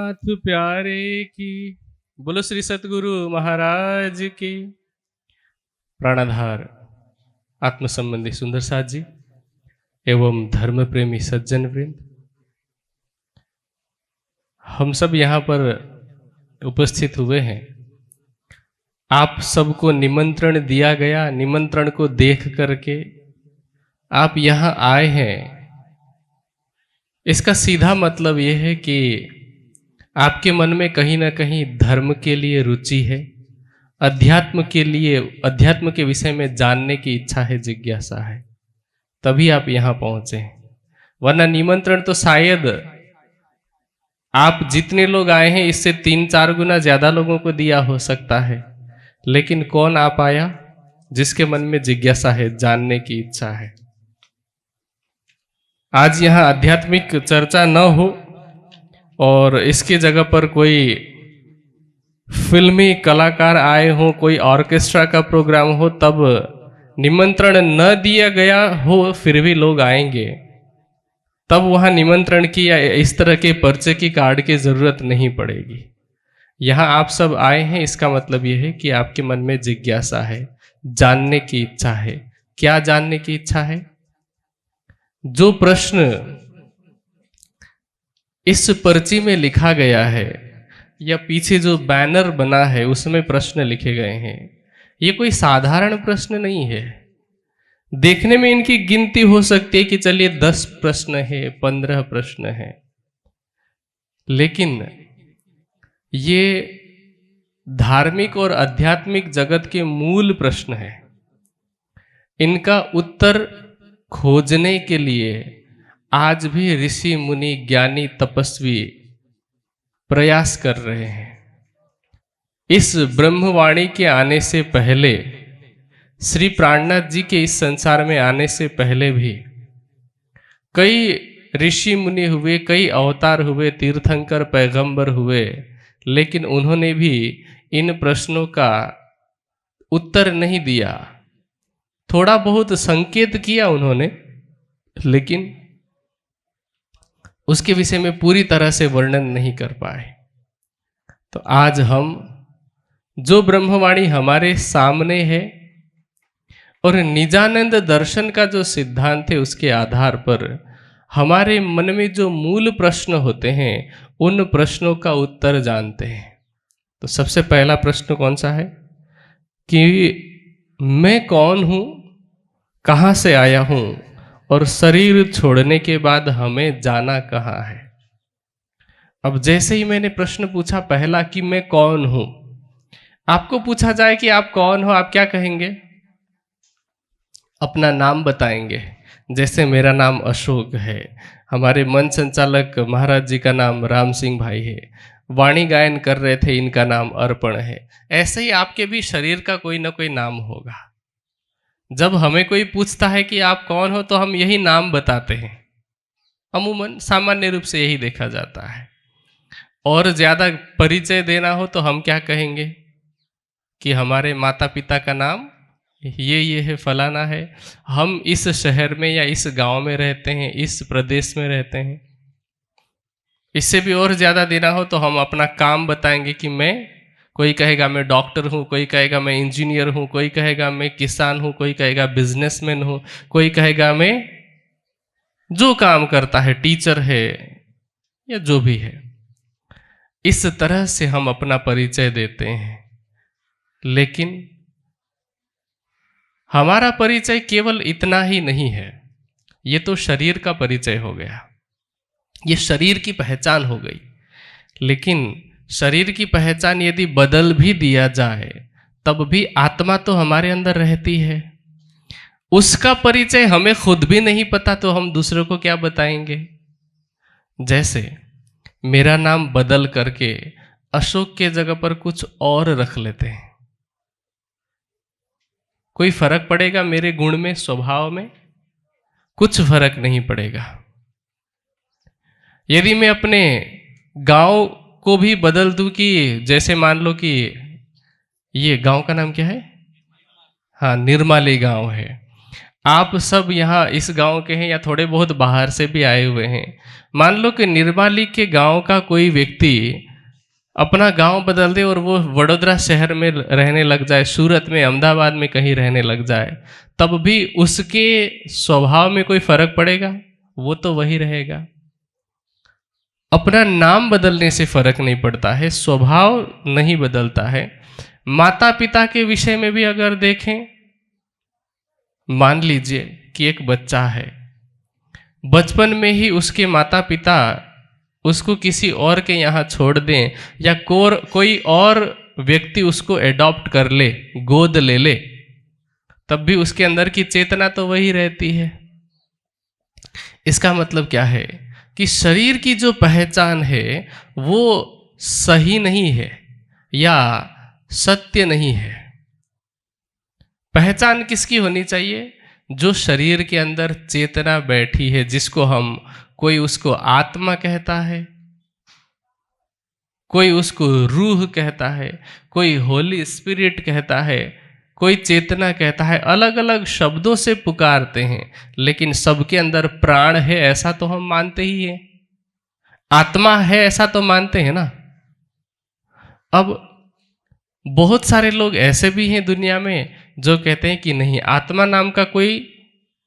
नाथ प्यारे की। बोलो श्री सतगुरु महाराज की। प्राणाधार आत्म संबंधी सुंदर साथ जी एवं धर्म प्रेमी सज्जन वृंद, हम सब यहाँ पर उपस्थित हुए हैं। आप सबको निमंत्रण दिया गया, निमंत्रण को देख करके आप यहाँ आए हैं। इसका सीधा मतलब यह है कि आपके मन में कहीं ना कहीं धर्म के लिए रुचि है, अध्यात्म के लिए, अध्यात्म के विषय में जानने की इच्छा है, जिज्ञासा है, तभी आप यहाँ पहुंचे हैं। वरना निमंत्रण तो शायद आप जितने लोग आए हैं इससे 3-4 गुना ज्यादा लोगों को दिया हो सकता है, लेकिन कौन आ पाया? जिसके मन में जिज्ञासा है, जानने की इच्छा है। आज यहाँ आध्यात्मिक चर्चा न हो और इसकी जगह पर कोई फिल्मी कलाकार आए हो, कोई ऑर्केस्ट्रा का प्रोग्राम हो, तब निमंत्रण न दिया गया हो फिर भी लोग आएंगे, तब वहां निमंत्रण की या इस तरह के पर्चे की कार्ड की जरूरत नहीं पड़ेगी। यहाँ आप सब आए हैं, इसका मतलब यह है कि आपके मन में जिज्ञासा है, जानने की इच्छा है। क्या जानने की इच्छा है? जो प्रश्न इस पर्ची में लिखा गया है या पीछे जो बैनर बना है उसमें प्रश्न लिखे गए हैं, ये कोई साधारण प्रश्न नहीं है। देखने में इनकी गिनती हो सकती है कि चलिए 10 प्रश्न है, 15 प्रश्न है, लेकिन ये धार्मिक और आध्यात्मिक जगत के मूल प्रश्न है। इनका उत्तर खोजने के लिए आज भी ऋषि मुनि ज्ञानी तपस्वी प्रयास कर रहे हैं। इस ब्रह्मवाणी के आने से पहले, श्री प्राणनाथ जी के इस संसार में आने से पहले भी कई ऋषि मुनि हुए, कई अवतार हुए, तीर्थंकर पैगंबर हुए, लेकिन उन्होंने भी इन प्रश्नों का उत्तर नहीं दिया। थोड़ा बहुत संकेत किया उन्होंने, लेकिन उसके विषय में पूरी तरह से वर्णन नहीं कर पाए। तो आज हम जो ब्रह्मवाणी हमारे सामने है और निजानंद दर्शन का जो सिद्धांत है उसके आधार पर हमारे मन में जो मूल प्रश्न होते हैं उन प्रश्नों का उत्तर जानते हैं। तो सबसे पहला प्रश्न कौन सा है कि मैं कौन हूं, कहां से आया हूं और शरीर छोड़ने के बाद हमें जाना कहां है। अब जैसे ही मैंने प्रश्न पूछा पहला कि मैं कौन हूं, आपको पूछा जाए कि आप कौन हो, आप क्या कहेंगे? अपना नाम बताएंगे। जैसे मेरा नाम अशोक है, हमारे मन संचालक महाराज जी का नाम राम सिंह भाई है, वाणी गायन कर रहे थे, इनका नाम अर्पण है। ऐसे ही आपके भी शरीर का कोई ना कोई नाम होगा। जब हमें कोई पूछता है कि आप कौन हो तो हम यही नाम बताते हैं। अमूमन सामान्य रूप से यही देखा जाता है। और ज्यादा परिचय देना हो तो हम क्या कहेंगे कि हमारे माता पिता का नाम ये है, फलाना है, हम इस शहर में या इस गांव में रहते हैं, इस प्रदेश में रहते हैं। इससे भी और ज्यादा देना हो तो हम अपना काम बताएंगे कि मैं, कोई कहेगा मैं डॉक्टर हूँ, कोई कहेगा मैं इंजीनियर हूँ, कोई कहेगा मैं किसान हूँ, कोई कहेगा बिजनेसमैन हूँ, कोई कहेगा मैं जो काम करता है, टीचर है या जो भी है। इस तरह से हम अपना परिचय देते हैं। लेकिन हमारा परिचय केवल इतना ही नहीं है। ये तो शरीर का परिचय हो गया, ये शरीर की पहचान हो गई। लेकिन शरीर की पहचान यदि बदल भी दिया जाए तब भी आत्मा तो हमारे अंदर रहती है। उसका परिचय हमें खुद भी नहीं पता तो हम दूसरों को क्या बताएंगे? जैसे मेरा नाम बदल करके अशोक के जगह पर कुछ और रख लेते हैं, कोई फर्क पड़ेगा मेरे गुण में, स्वभाव में? कुछ फर्क नहीं पड़ेगा। यदि मैं अपने गांव को भी बदल दूं कि जैसे मान लो कि ये गांव का नाम क्या है, हाँ निर्माली गांव है, आप सब यहाँ इस गांव के हैं या थोड़े बहुत बाहर से भी आए हुए हैं। मान लो कि निर्माली के गांव का कोई व्यक्ति अपना गांव बदल दे और वो वडोदरा शहर में रहने लग जाए, सूरत में, अहमदाबाद में कहीं रहने लग जाए, तब भी उसके स्वभाव में कोई फर्क पड़ेगा? वो तो वही रहेगा। अपना नाम बदलने से फर्क नहीं पड़ता है, स्वभाव नहीं बदलता है। माता पिता के विषय में भी अगर देखें, मान लीजिए कि एक बच्चा है, बचपन में ही उसके माता पिता उसको किसी और के यहाँ छोड़ दें या कोई और व्यक्ति उसको एडॉप्ट कर ले, गोद ले ले, तब भी उसके अंदर की चेतना तो वही रहती है। इसका मतलब क्या है कि शरीर की जो पहचान है वो सही नहीं है या सत्य नहीं है। पहचान किसकी होनी चाहिए? जो शरीर के अंदर चेतना बैठी है, जिसको हम, कोई उसको आत्मा कहता है, कोई उसको रूह कहता है, कोई होली स्पिरिट कहता है, कोई चेतना कहता है, अलग अलग शब्दों से पुकारते हैं, लेकिन सबके अंदर प्राण है ऐसा तो हम मानते ही हैं, आत्मा है ऐसा तो मानते हैं ना। अब बहुत सारे लोग ऐसे भी हैं दुनिया में जो कहते हैं कि नहीं, आत्मा नाम का कोई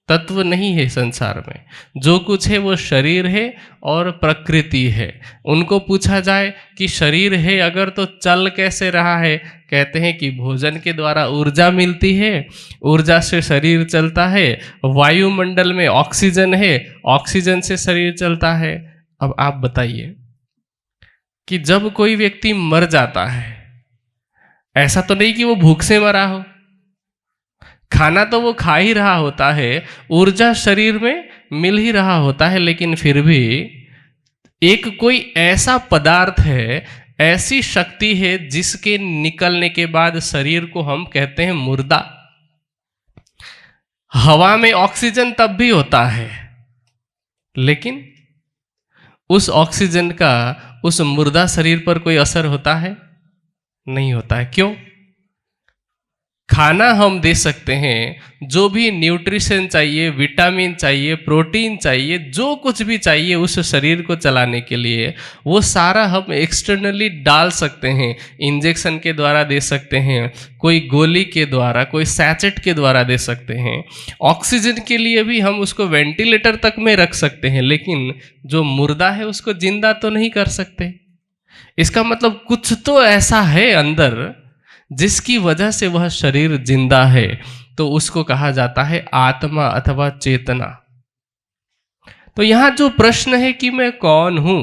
तत्व नहीं है संसार में, जो कुछ है वो शरीर है और प्रकृति है। उनको पूछा जाए कि शरीर है अगर तो चल कैसे रहा है, कहते हैं कि भोजन के द्वारा ऊर्जा मिलती है, ऊर्जा से शरीर चलता है, वायुमंडल में ऑक्सीजन है, ऑक्सीजन से शरीर चलता है। अब आप बताइए कि जब कोई व्यक्ति मर जाता है, ऐसा तो नहीं कि वो भूख से मरा हो, खाना तो वो खा ही रहा होता है, ऊर्जा शरीर में मिल ही रहा होता है, लेकिन फिर भी एक कोई ऐसा पदार्थ है, ऐसी शक्ति है जिसके निकलने के बाद शरीर को हम कहते हैं मुर्दा। हवा में ऑक्सीजन तब भी होता है, लेकिन उस ऑक्सीजन का उस मुर्दा शरीर पर कोई असर होता है? नहीं होता है। क्यों? खाना हम दे सकते हैं, जो भी न्यूट्रिशन चाहिए, विटामिन चाहिए, प्रोटीन चाहिए, जो कुछ भी चाहिए उस शरीर को चलाने के लिए, वो सारा हम एक्सटर्नली डाल सकते हैं, इंजेक्शन के द्वारा दे सकते हैं, कोई गोली के द्वारा, कोई सैचेट के द्वारा दे सकते हैं। ऑक्सीजन के लिए भी हम उसको वेंटिलेटर तक में रख सकते हैं, लेकिन जो मुर्दा है उसको जिंदा तो नहीं कर सकते। इसका मतलब कुछ तो ऐसा है अंदर जिसकी वजह से वह शरीर जिंदा है, तो उसको कहा जाता है आत्मा अथवा चेतना। तो यहां जो प्रश्न है कि मैं कौन हूं,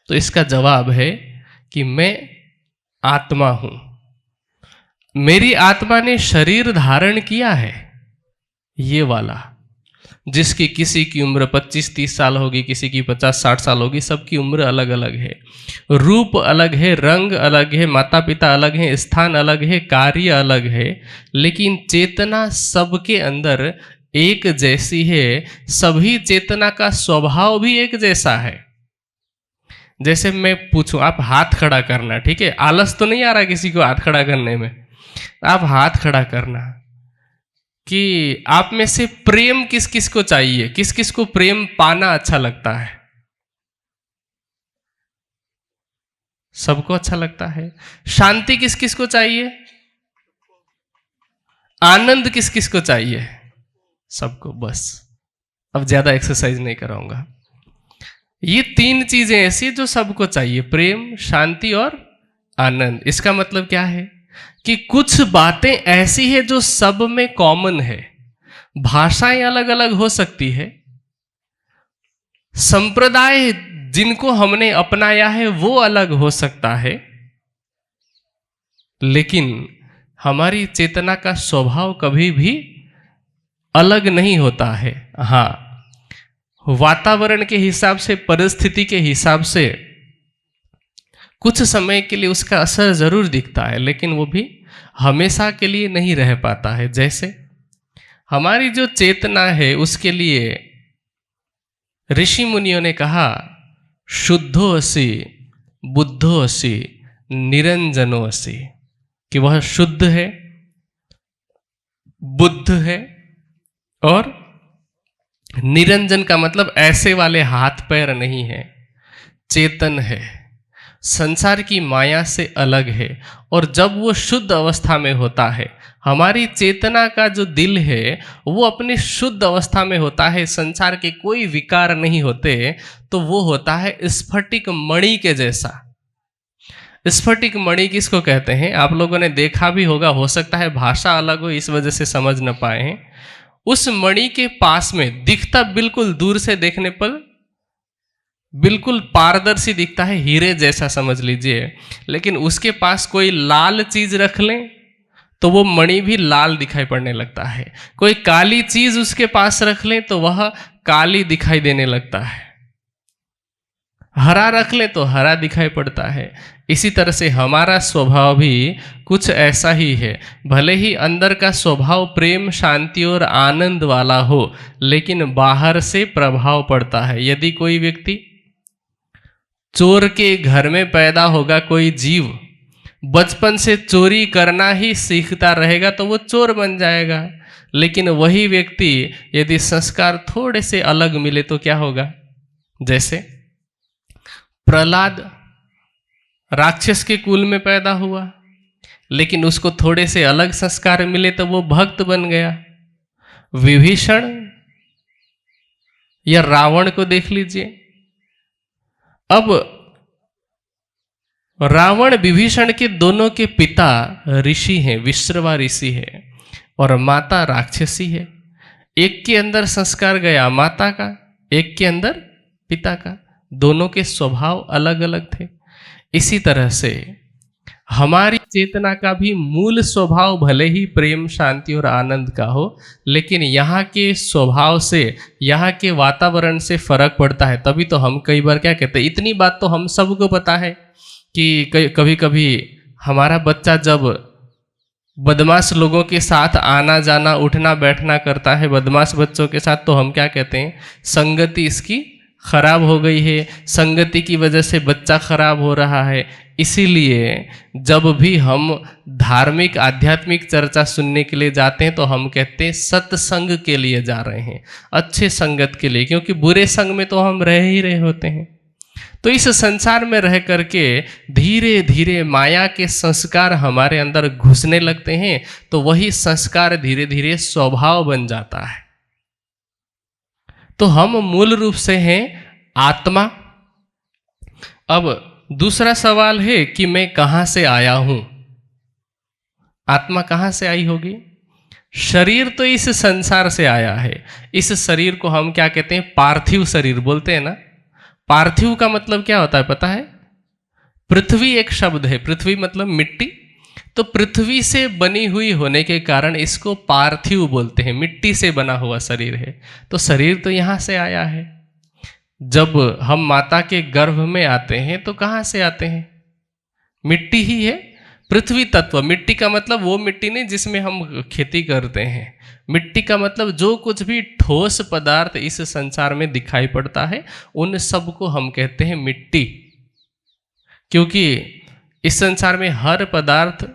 तो इसका जवाब है कि मैं आत्मा हूं। मेरी आत्मा ने शरीर धारण किया है, ये वाला, जिसकी किसी की उम्र 25-30 साल होगी, किसी की 50-60 साल होगी, सबकी उम्र अलग अलग है, रूप अलग है, रंग अलग है, माता पिता अलग है, स्थान अलग है, कार्य अलग है, लेकिन चेतना सबके अंदर एक जैसी है। सभी चेतना का स्वभाव भी एक जैसा है। जैसे मैं पूछूं, आप हाथ खड़ा करना, ठीक है, आलस तो नहीं आ रहा किसी को हाथ खड़ा करने में, आप हाथ खड़ा करना कि आप में से प्रेम किस किस को चाहिए, किस किस को प्रेम पाना अच्छा लगता है? सबको अच्छा लगता है। शांति किस किस को चाहिए? आनंद किस किस को चाहिए? सबको। बस अब ज्यादा एक्सरसाइज नहीं कराऊंगा। ये 3 चीजें ऐसी जो सबको चाहिए, प्रेम, शांति और आनंद। इसका मतलब क्या है कि कुछ बातें ऐसी है जो सब में कॉमन है। भाषाएं अलग अलग हो सकती है, संप्रदाय जिनको हमने अपनाया है वो अलग हो सकता है, लेकिन हमारी चेतना का स्वभाव कभी भी अलग नहीं होता है। हाँ, वातावरण के हिसाब से, परिस्थिति के हिसाब से कुछ समय के लिए उसका असर जरूर दिखता है, लेकिन वो भी हमेशा के लिए नहीं रह पाता है। जैसे हमारी जो चेतना है उसके लिए ऋषि मुनियों ने कहा, शुद्धो असि, बुद्धो असि, निरंजनो असि, कि वह शुद्ध है, बुद्ध है और निरंजन का मतलब ऐसे वाले हाथ पैर नहीं है, चेतन है, संसार की माया से अलग है। और जब वो शुद्ध अवस्था में होता है, हमारी चेतना का जो दिल है वो अपनी शुद्ध अवस्था में होता है, संसार के कोई विकार नहीं होते, तो वो होता है स्फटिक मणि के जैसा। स्फटिक मणि किसको कहते हैं? आप लोगों ने देखा भी होगा, हो सकता है भाषा अलग हो इस वजह से समझ न पाए हैं। उस मणि के पास में दिखता, बिल्कुल दूर से देखने पर बिल्कुल पारदर्शी दिखता है, हीरे जैसा समझ लीजिए, लेकिन उसके पास कोई लाल चीज रख लें तो वो मणि भी लाल दिखाई पड़ने लगता है। कोई काली चीज उसके पास रख लें तो वह काली दिखाई देने लगता है। हरा रख ले तो हरा दिखाई पड़ता है। इसी तरह से हमारा स्वभाव भी कुछ ऐसा ही है। भले ही अंदर का स्वभाव प्रेम, शांति और आनंद वाला हो, लेकिन बाहर से प्रभाव पड़ता है। यदि कोई व्यक्ति चोर के घर में पैदा होगा, कोई जीव बचपन से चोरी करना ही सीखता रहेगा तो वो चोर बन जाएगा। लेकिन वही व्यक्ति यदि संस्कार थोड़े से अलग मिले तो क्या होगा? जैसे प्रहलाद राक्षस के कुल में पैदा हुआ, लेकिन उसको थोड़े से अलग संस्कार मिले तो वो भक्त बन गया। विभीषण या रावण को देख लीजिए। अब रावण विभीषण के दोनों के पिता ऋषि हैं, विश्रवा ऋषि है, और माता राक्षसी है। एक के अंदर संस्कार गया माता का, एक के अंदर पिता का। दोनों के स्वभाव अलग अलग थे। इसी तरह से हमारी चेतना का भी मूल स्वभाव भले ही प्रेम, शांति और आनंद का हो, लेकिन यहाँ के स्वभाव से, यहाँ के वातावरण से फर्क पड़ता है। तभी तो हम कई बार क्या कहते हैं, इतनी बात तो हम सबको पता है कि कभी कभी हमारा बच्चा जब बदमाश लोगों के साथ आना जाना, उठना बैठना करता है, बदमाश बच्चों के साथ, तो हम क्या कहते हैं, संगति इसकी खराब हो गई है, संगति की वजह से बच्चा खराब हो रहा है। इसीलिए जब भी हम धार्मिक आध्यात्मिक चर्चा सुनने के लिए जाते हैं तो हम कहते हैं सत्संग के लिए जा रहे हैं, अच्छे संगत के लिए, क्योंकि बुरे संग में तो हम रह ही रहे होते हैं। तो इस संसार में रह करके धीरे धीरे माया के संस्कार हमारे अंदर घुसने लगते हैं, तो वही संस्कार धीरे धीरे स्वभाव बन जाता है। तो हम मूल रूप से हैं आत्मा। अब दूसरा सवाल है कि मैं कहाँ से आया हूं? आत्मा कहाँ से आई होगी? शरीर तो इस संसार से आया है। इस शरीर को हम क्या कहते हैं? पार्थिव शरीर बोलते हैं ना। पार्थिव का मतलब क्या होता है पता है? पृथ्वी एक शब्द है, पृथ्वी मतलब मिट्टी, तो पृथ्वी से बनी हुई होने के कारण इसको पार्थिव बोलते हैं। मिट्टी से बना हुआ शरीर है, तो शरीर तो यहाँ से आया है। जब हम माता के गर्भ में आते हैं तो कहाँ से आते हैं? मिट्टी ही है, पृथ्वी तत्व। मिट्टी का मतलब वो मिट्टी नहीं जिसमें हम खेती करते हैं। मिट्टी का मतलब जो कुछ भी ठोस पदार्थ इस संसार में दिखाई पड़ता है, उन सबको हम कहते हैं मिट्टी। क्योंकि इस संसार में हर पदार्थ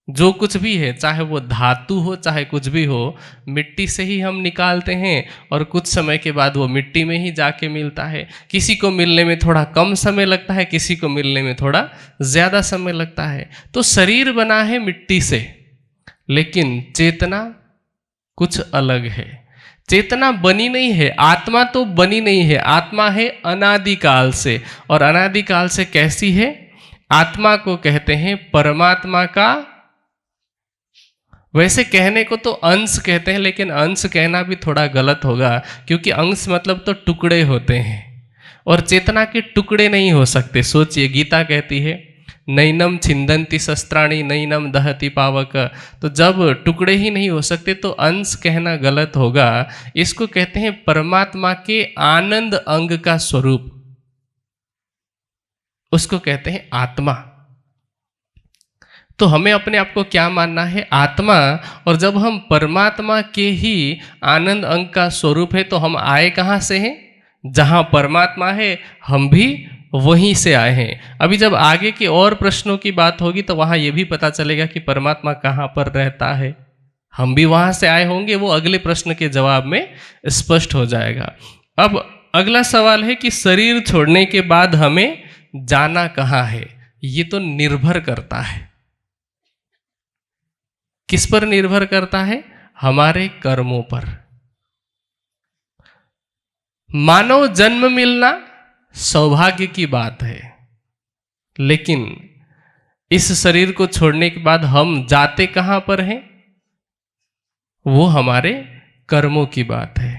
जो कुछ भी है, चाहे वो धातु हो चाहे कुछ भी हो, मिट्टी से ही हम निकालते हैं और कुछ समय के बाद वो मिट्टी में ही जाके मिलता है। किसी को मिलने में थोड़ा कम समय लगता है, किसी को मिलने में थोड़ा ज़्यादा समय लगता है। तो शरीर बना है मिट्टी से, लेकिन चेतना कुछ अलग है। चेतना बनी नहीं है, आत्मा तो बनी नहीं है। आत्मा है अनादिकाल से, और अनादिकाल से कैसी है? आत्मा को कहते हैं परमात्मा का, वैसे कहने को तो अंश कहते हैं, लेकिन अंश कहना भी थोड़ा गलत होगा, क्योंकि अंश मतलब तो टुकड़े होते हैं, और चेतना के टुकड़े नहीं हो सकते। सोचिए, गीता कहती है नैनम छिंदंती शस्त्राणी नैनम दहति पावक। तो जब टुकड़े ही नहीं हो सकते तो अंश कहना गलत होगा। इसको कहते हैं परमात्मा के आनंद अंग का स्वरूप, उसको कहते हैं आत्मा। तो हमें अपने आप को क्या मानना है? आत्मा। और जब हम परमात्मा के ही आनंद अंग का स्वरूप है तो हम आए कहाँ से हैं? जहाँ परमात्मा है हम भी वहीं से आए हैं। अभी जब आगे के और प्रश्नों की बात होगी तो वहाँ ये भी पता चलेगा कि परमात्मा कहाँ पर रहता है। हम भी वहां से आए होंगे, वो अगले प्रश्न के जवाब में स्पष्ट हो जाएगा। अब अगला सवाल है कि शरीर छोड़ने के बाद हमें जाना कहाँ है। ये तो निर्भर करता है, किस पर निर्भर करता है? हमारे कर्मों पर। मानव जन्म मिलना सौभाग्य की बात है, लेकिन इस शरीर को छोड़ने के बाद हम जाते कहां पर हैं? वो हमारे कर्मों की बात है।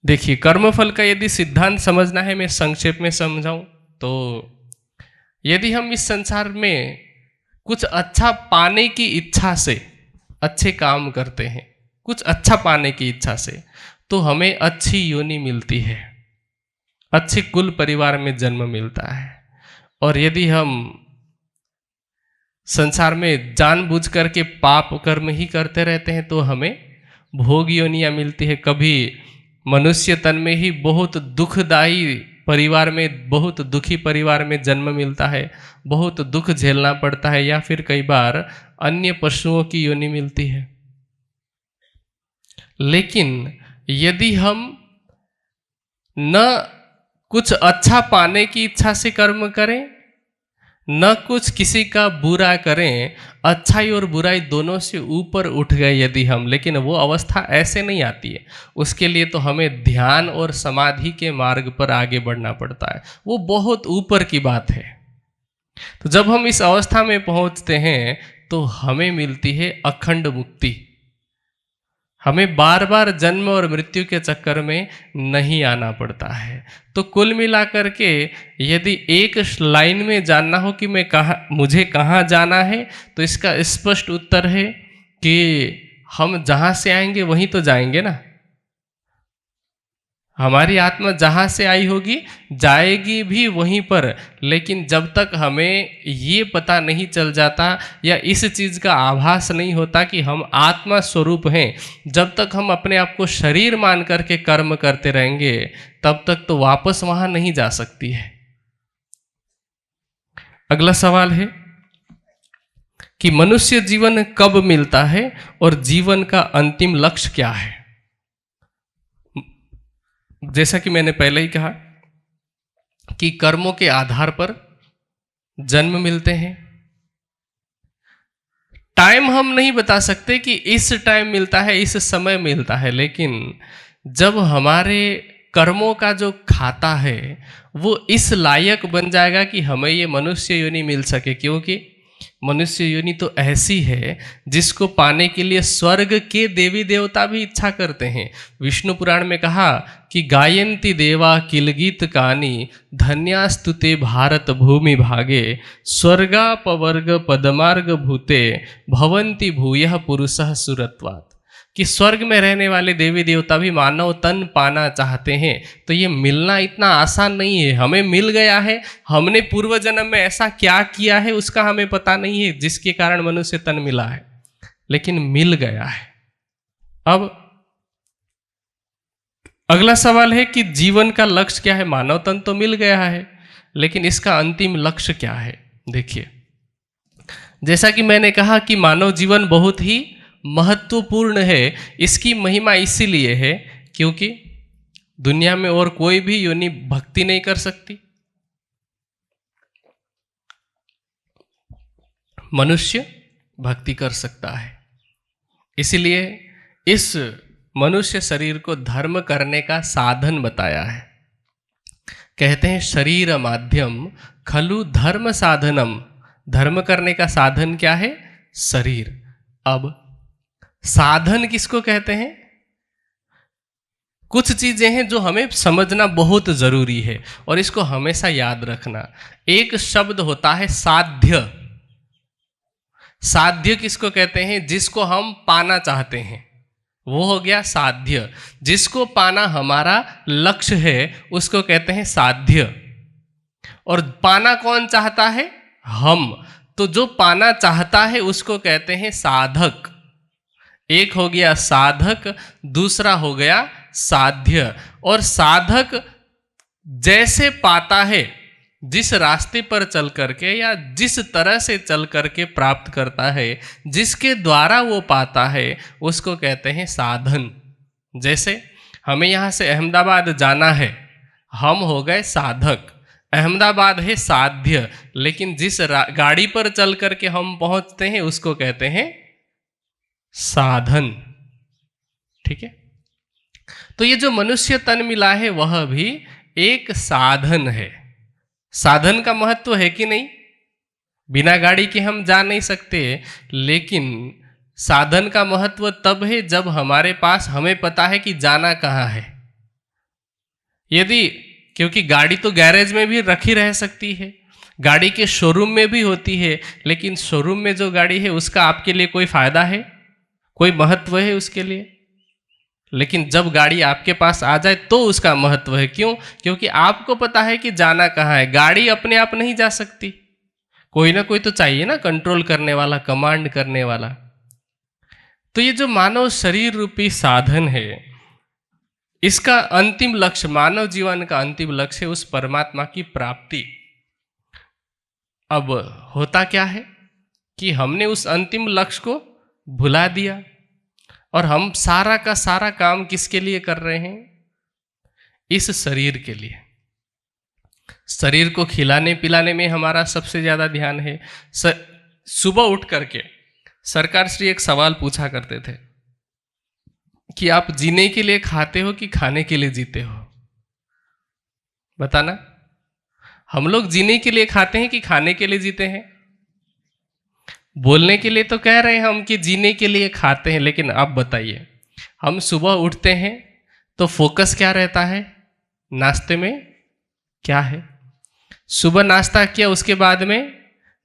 देखिए, कर्मफल का यदि सिद्धांत समझना है, मैं संक्षेप में समझाऊं तो, यदि हम इस संसार में कुछ अच्छा पाने की इच्छा से अच्छे काम करते हैं, कुछ अच्छा पाने की इच्छा से, तो हमें अच्छी योनि मिलती है, अच्छे कुल परिवार में जन्म मिलता है। और यदि हम संसार में जानबूझ करके पाप कर्म ही करते रहते हैं तो हमें भोग योनियां मिलती है। कभी मनुष्य तन में ही बहुत दुखदायी परिवार में, बहुत दुखी परिवार में जन्म मिलता है, बहुत दुख झेलना पड़ता है, या फिर कई बार अन्य पशुओं की योनि मिलती है। लेकिन यदि हम न कुछ अच्छा पाने की इच्छा से कर्म करें, न कुछ किसी का बुरा करें, अच्छाई और बुराई दोनों से ऊपर उठ गए यदि हम, लेकिन वो अवस्था ऐसे नहीं आती है। उसके लिए तो हमें ध्यान और समाधि के मार्ग पर आगे बढ़ना पड़ता है, वो बहुत ऊपर की बात है। तो जब हम इस अवस्था में पहुंचते हैं तो हमें मिलती है अखंड मुक्ति। हमें बार बार जन्म और मृत्यु के चक्कर में नहीं आना पड़ता है। तो कुल मिलाकर के यदि एक लाइन में जानना हो कि मुझे कहाँ जाना है, तो इसका स्पष्ट उत्तर है कि हम जहाँ से आएंगे वहीं तो जाएंगे ना। हमारी आत्मा जहाँ से आई होगी जाएगी भी वहीं पर। लेकिन जब तक हमें ये पता नहीं चल जाता या इस चीज़ का आभास नहीं होता कि हम आत्मा स्वरूप हैं, जब तक हम अपने आप को शरीर मान करके कर्म करते रहेंगे, तब तक तो वापस वहाँ नहीं जा सकती है। अगला सवाल है कि मनुष्य जीवन कब मिलता है और जीवन का अंतिम लक्ष्य क्या है। जैसा कि मैंने पहले ही कहा कि कर्मों के आधार पर जन्म मिलते हैं। टाइम हम नहीं बता सकते कि इस टाइम मिलता है, इस समय मिलता है, लेकिन जब हमारे कर्मों का जो खाता है वो इस लायक बन जाएगा कि हमें ये मनुष्य योनि मिल सके। क्योंकि मनुष्य योनि तो ऐसी है जिसको पाने के लिए स्वर्ग के देवी देवता भी इच्छा करते हैं। विष्णु पुराण में कहा कि गायन्ति देवा किलगीत कानी धन्यास्तुते भारत भूमि भागे स्वर्गापवर्ग पदमार्ग भूते भवन्ति भूयः पुरुषः सुरत्वात्। कि स्वर्ग में रहने वाले देवी देवता भी मानव तन पाना चाहते हैं। तो ये मिलना इतना आसान नहीं है। हमें मिल गया है, हमने पूर्व जन्म में ऐसा क्या किया है उसका हमें पता नहीं है जिसके कारण मनुष्य तन मिला है, लेकिन मिल गया है। अब अगला सवाल है कि जीवन का लक्ष्य क्या है। मानव तन तो मिल गया है, लेकिन इसका अंतिम लक्ष्य क्या है। देखिए, जैसा कि मैंने कहा कि मानव जीवन बहुत ही महत्वपूर्ण है। इसकी महिमा इसीलिए है क्योंकि दुनिया में और कोई भी योनि भक्ति नहीं कर सकती, मनुष्य भक्ति कर सकता है। इसलिए इस मनुष्य शरीर को धर्म करने का साधन बताया है। कहते हैं शरीर माध्यम खलु धर्म साधनम। धर्म करने का साधन क्या है? शरीर। अब साधन किसको कहते हैं? कुछ चीजें हैं जो हमें समझना बहुत जरूरी है और इसको हमेशा याद रखना। एक शब्द होता है साध्य। साध्य किसको कहते हैं? जिसको हम पाना चाहते हैं, वो हो गया साध्य। जिसको पाना हमारा लक्ष्य है उसको कहते हैं साध्य। और पाना कौन चाहता है? हम। तो जो पाना चाहता है उसको कहते हैं साधक। एक हो गया साधक, दूसरा हो गया साध्य। और साधक जैसे पाता है जिस रास्ते पर चल करके या जिस तरह से चल करके प्राप्त करता है, जिसके द्वारा वो पाता है, उसको कहते हैं साधन। जैसे हमें यहाँ से अहमदाबाद जाना है, हम हो गए साधक। अहमदाबाद है साध्य, लेकिन जिस गाड़ी पर चल करके हम पहुंचते हैं उसको कहते हैं साधन। ठीक है, तो ये जो मनुष्य तन मिला है वह भी एक साधन है। साधन का महत्व है कि नहीं? बिना गाड़ी के हम जा नहीं सकते, लेकिन साधन का महत्व तब है जब हमारे पास, हमें पता है कि जाना कहाँ है। यदि, क्योंकि गाड़ी तो गैरेज में भी रखी रह सकती है, गाड़ी के शोरूम में भी होती है, लेकिन शोरूम में जो गाड़ी है उसका आपके लिए कोई फायदा है, कोई महत्व है उसके लिए? लेकिन जब गाड़ी आपके पास आ जाए तो उसका महत्व है। क्यों? क्योंकि आपको पता है कि जाना कहाँ है। गाड़ी अपने आप नहीं जा सकती, कोई ना कोई तो चाहिए ना कंट्रोल करने वाला, कमांड करने वाला। तो ये जो मानव शरीर रूपी साधन है, इसका अंतिम लक्ष्य, मानव जीवन का अंतिम लक्ष्य है उस परमात्मा की प्राप्ति। अब होता क्या है कि हमने उस अंतिम लक्ष्य को भुला दिया और हम सारा का सारा काम किसके लिए कर रहे हैं? इस शरीर के लिए। शरीर को खिलाने पिलाने में हमारा सबसे ज्यादा ध्यान है। सुबह उठ करके सरकार श्री एक सवाल पूछा करते थे कि आप जीने के लिए खाते हो कि खाने के लिए जीते हो? बताना। हम लोग जीने के लिए खाते हैं कि खाने के लिए जीते हैं? बोलने के लिए तो कह रहे हैं हम कि जीने के लिए खाते हैं, लेकिन आप बताइए, हम सुबह उठते हैं तो फोकस क्या रहता है? नाश्ते में क्या है? सुबह नाश्ता किया, उसके बाद में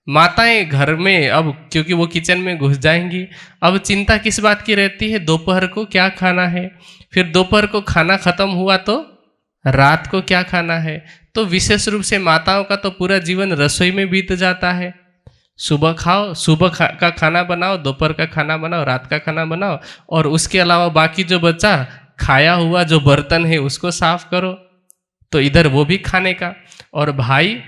माताएं घर में, अब क्योंकि वो किचन में घुस जाएंगी, अब चिंता किस बात की रहती है? दोपहर को क्या खाना है। फिर दोपहर को खाना खत्म हुआ तो रात को क्या खाना है। तो विशेष रूप से माताओं का तो पूरा जीवन रसोई में बीत जाता है। सुबह खाओ, सुबह का खाना बनाओ, दोपहर का खाना बनाओ, रात का खाना बनाओ, और उसके अलावा बाकी जो बचा खाया हुआ जो बर्तन है उसको साफ करो। तो इधर वो भी खाने का। और भाई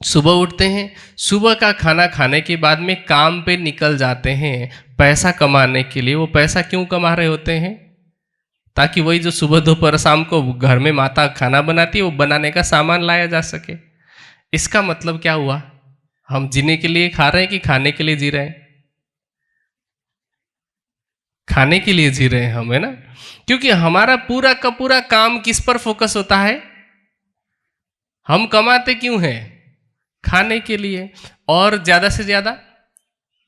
सुबह उठते हैं, सुबह का खाना खाने के बाद में काम पे निकल जाते हैं पैसा कमाने के लिए। वो पैसा क्यों कमा रहे होते हैं? ताकि वही जो सुबह दोपहर शाम को घर में माता खाना बनाती है वो बनाने का सामान लाया जा सके। इसका मतलब क्या हुआ? हम जीने के लिए खा रहे हैं कि खाने के लिए जी रहे हैं? खाने के लिए जी रहे हैं हम, है ना? क्योंकि हमारा पूरा का पूरा काम किस पर फोकस होता है? हम कमाते क्यों हैं? खाने के लिए। और ज्यादा से ज्यादा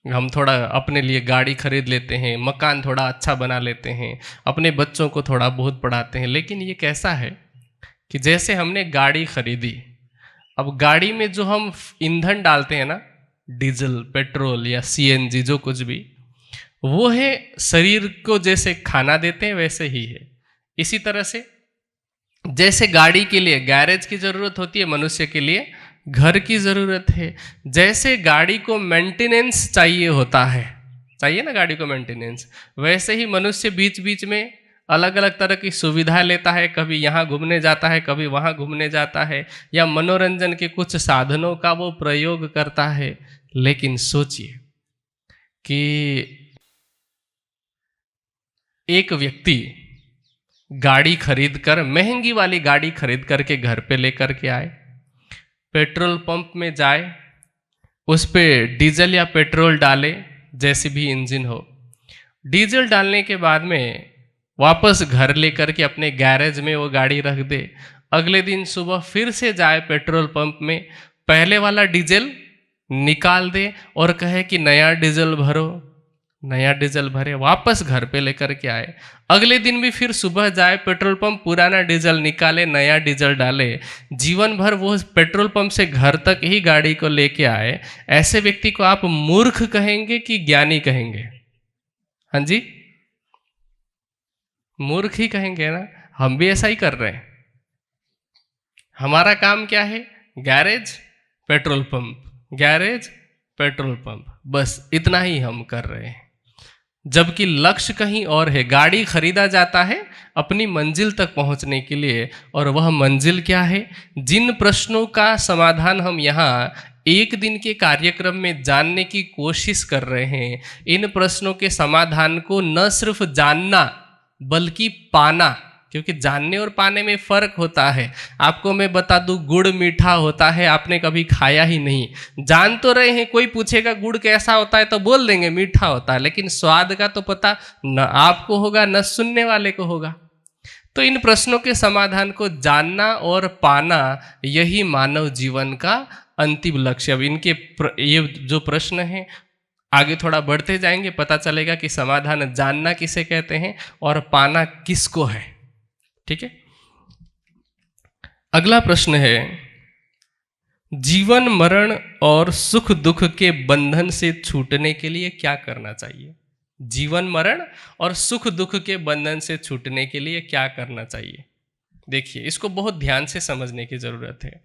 हम थोड़ा अपने लिए गाड़ी खरीद लेते हैं, मकान थोड़ा अच्छा बना लेते हैं, अपने बच्चों को थोड़ा बहुत पढ़ाते हैं। लेकिन ये कैसा है कि जैसे हमने गाड़ी खरीदी, अब गाड़ी में जो हम ईंधन डालते हैं ना, डीजल, पेट्रोल या सीएनजी, जो कुछ भी, वो है शरीर को जैसे खाना देते हैं वैसे ही है। इसी तरह से जैसे गाड़ी के लिए गैरेज की जरूरत होती है, मनुष्य के लिए घर की जरूरत है। जैसे गाड़ी को मेंटेनेंस चाहिए होता है, चाहिए ना गाड़ी को मेंटेनेंस, वैसे ही मनुष्य बीच बीच में अलग अलग तरह की सुविधा लेता है। कभी यहाँ घूमने जाता है, कभी वहाँ घूमने जाता है, या मनोरंजन के कुछ साधनों का वो प्रयोग करता है। लेकिन सोचिए कि एक व्यक्ति गाड़ी खरीद कर, महंगी वाली गाड़ी खरीद करके घर पे लेकर के आए, पेट्रोल पंप में जाए, उस पे डीजल या पेट्रोल डाले, जैसे भी इंजन हो, डीजल डालने के बाद में वापस घर लेकर के अपने गैरेज में वो गाड़ी रख दे। अगले दिन सुबह फिर से जाए पेट्रोल पंप में, पहले वाला डीजल निकाल दे और कहे कि नया डीजल भरो। नया डीजल भरे, वापस घर पे लेकर के आए। अगले दिन भी फिर सुबह जाए पेट्रोल पंप, पुराना डीजल निकाले, नया डीजल डाले। जीवन भर वो पेट्रोल पंप से घर तक ही गाड़ी को लेके आए। ऐसे व्यक्ति को आप मूर्ख कहेंगे कि ज्ञानी कहेंगे? हाँ जी, मूर्ख ही कहेंगे ना। हम भी ऐसा ही कर रहे हैं। हमारा काम क्या है? Garage, petrol pump, garage, petrol pump, बस इतना ही हम कर रहे हैं। जबकि लक्ष्य कहीं और है। गाड़ी खरीदा जाता है अपनी मंजिल तक पहुंचने के लिए, और वह मंजिल क्या है? जिन प्रश्नों का समाधान हम यहाँ एक दिन के कार्यक्रम में जानने की कोशिश कर रहे हैं, इन प्रश्नों के समाधान को न सिर्फ जानना बल्कि पाना, क्योंकि जानने और पाने में फर्क होता है। आपको मैं बता दूं, गुड़ मीठा होता है, आपने कभी खाया ही नहीं। जान तो रहे हैं, कोई पूछेगा गुड़ कैसा होता है तो बोल देंगे मीठा होता है, लेकिन स्वाद का तो पता न आपको होगा न सुनने वाले को होगा। तो इन प्रश्नों के समाधान को जानना और पाना, यही मानव जीवन का अंतिम लक्ष्य। अब ये जो प्रश्न है, आगे थोड़ा बढ़ते जाएंगे, पता चलेगा कि समाधान जानना किसे कहते हैं और पाना किसको है। ठीक है। अगला प्रश्न है, जीवन मरण और सुख दुख के बंधन से छूटने के लिए क्या करना चाहिए? जीवन मरण और सुख दुख के बंधन से छूटने के लिए क्या करना चाहिए? देखिए, इसको बहुत ध्यान से समझने की जरूरत है।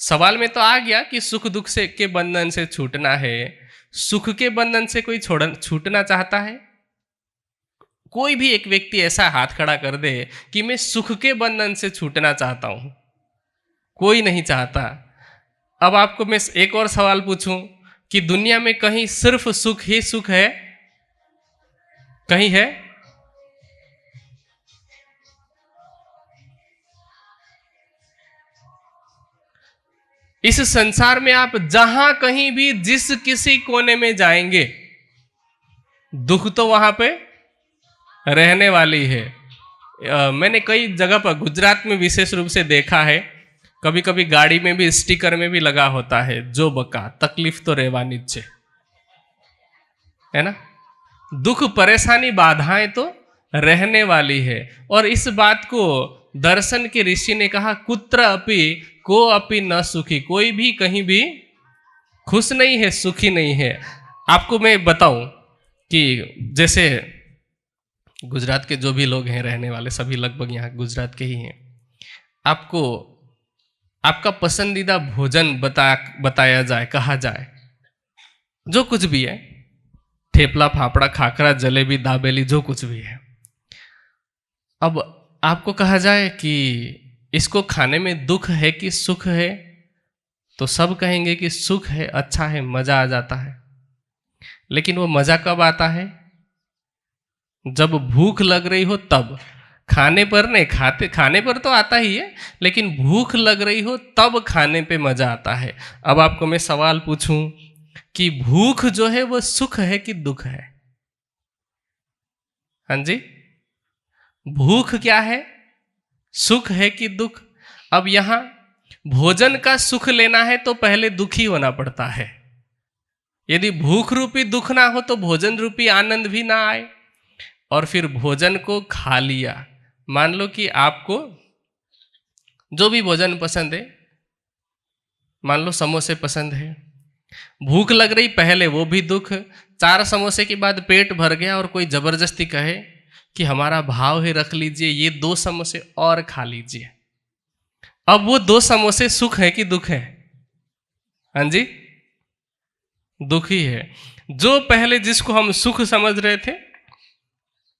सवाल में तो आ गया कि सुख दुख से के बंधन से छूटना है। सुख के बंधन से कोई छूटना चाहता है? कोई भी एक व्यक्ति ऐसा हाथ खड़ा कर दे कि मैं सुख के बंधन से छूटना चाहता हूं। कोई नहीं चाहता। अब आपको मैं एक और सवाल पूछूं कि दुनिया में कहीं सिर्फ सुख ही सुख है? कहीं है? इस संसार में आप जहां कहीं भी जिस किसी कोने में जाएंगे, दुख तो वहां पे रहने वाली है। मैंने कई जगह पर गुजरात में विशेष रूप से देखा है, कभी कभी गाड़ी में भी स्टिकर में भी लगा होता है, जो बका तकलीफ तो रहवानी ज है ना। दुख परेशानी बाधाएं तो रहने वाली है। और इस बात को दर्शन के ऋषि ने कहा, कुत्र अपि को अपि न सुखी। कोई भी कहीं भी खुश नहीं है, सुखी नहीं है। आपको मैं बताऊं कि जैसे गुजरात के जो भी लोग हैं रहने वाले, सभी लगभग यहाँ गुजरात के ही हैं। आपको आपका पसंदीदा भोजन बताया जाए, कहा जाए, जो कुछ भी है, ठेपला फाफड़ा खाकरा जलेबी दाबेली जो कुछ भी है, अब आपको कहा जाए कि इसको खाने में दुख है कि सुख है, तो सब कहेंगे कि सुख है, अच्छा है, मजा आ जाता है। लेकिन वो मजा कब आता है? जब भूख लग रही हो तब। खाने पर नहीं, खाने पर तो आता ही है, लेकिन भूख लग रही हो तब खाने पे मजा आता है। अब आपको मैं सवाल पूछूं कि भूख जो है वो सुख है कि दुख है? हाँ जी, भूख क्या है? सुख है कि दुख? अब यहां भोजन का सुख लेना है तो पहले दुखी होना पड़ता है। यदि भूख रूपी दुख ना हो तो भोजन रूपी आनंद भी ना आए। और फिर भोजन को खा लिया, मान लो कि आपको जो भी भोजन पसंद है, मान लो समोसे पसंद है, भूख लग रही पहले, वो भी दुख। 4 समोसे के बाद पेट भर गया और कोई जबरदस्ती कहे कि हमारा भाव है, रख लीजिए, ये 2 समोसे और खा लीजिए। अब वो 2 समोसे सुख है कि दुख है? हाँ जी, दुख ही है। जो पहले जिसको हम सुख समझ रहे थे,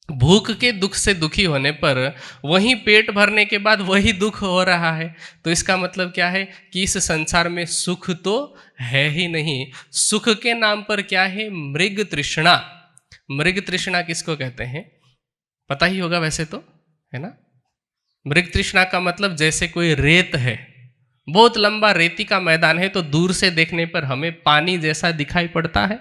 भूख के दुख से दुखी होने पर वहीं पेट भरने के बाद वही दुख हो रहा है। तो इसका मतलब क्या है कि इस संसार में सुख तो है ही नहीं। सुख के नाम पर क्या है? मृग तृष्णा। मृग तृष्णा किसको कहते हैं? पता ही होगा वैसे तो, है ना। मृग तृष्णा का मतलब जैसे कोई रेत है, बहुत लंबा रेती का मैदान है, तो दूर से देखने पर हमें पानी जैसा दिखाई पड़ता है,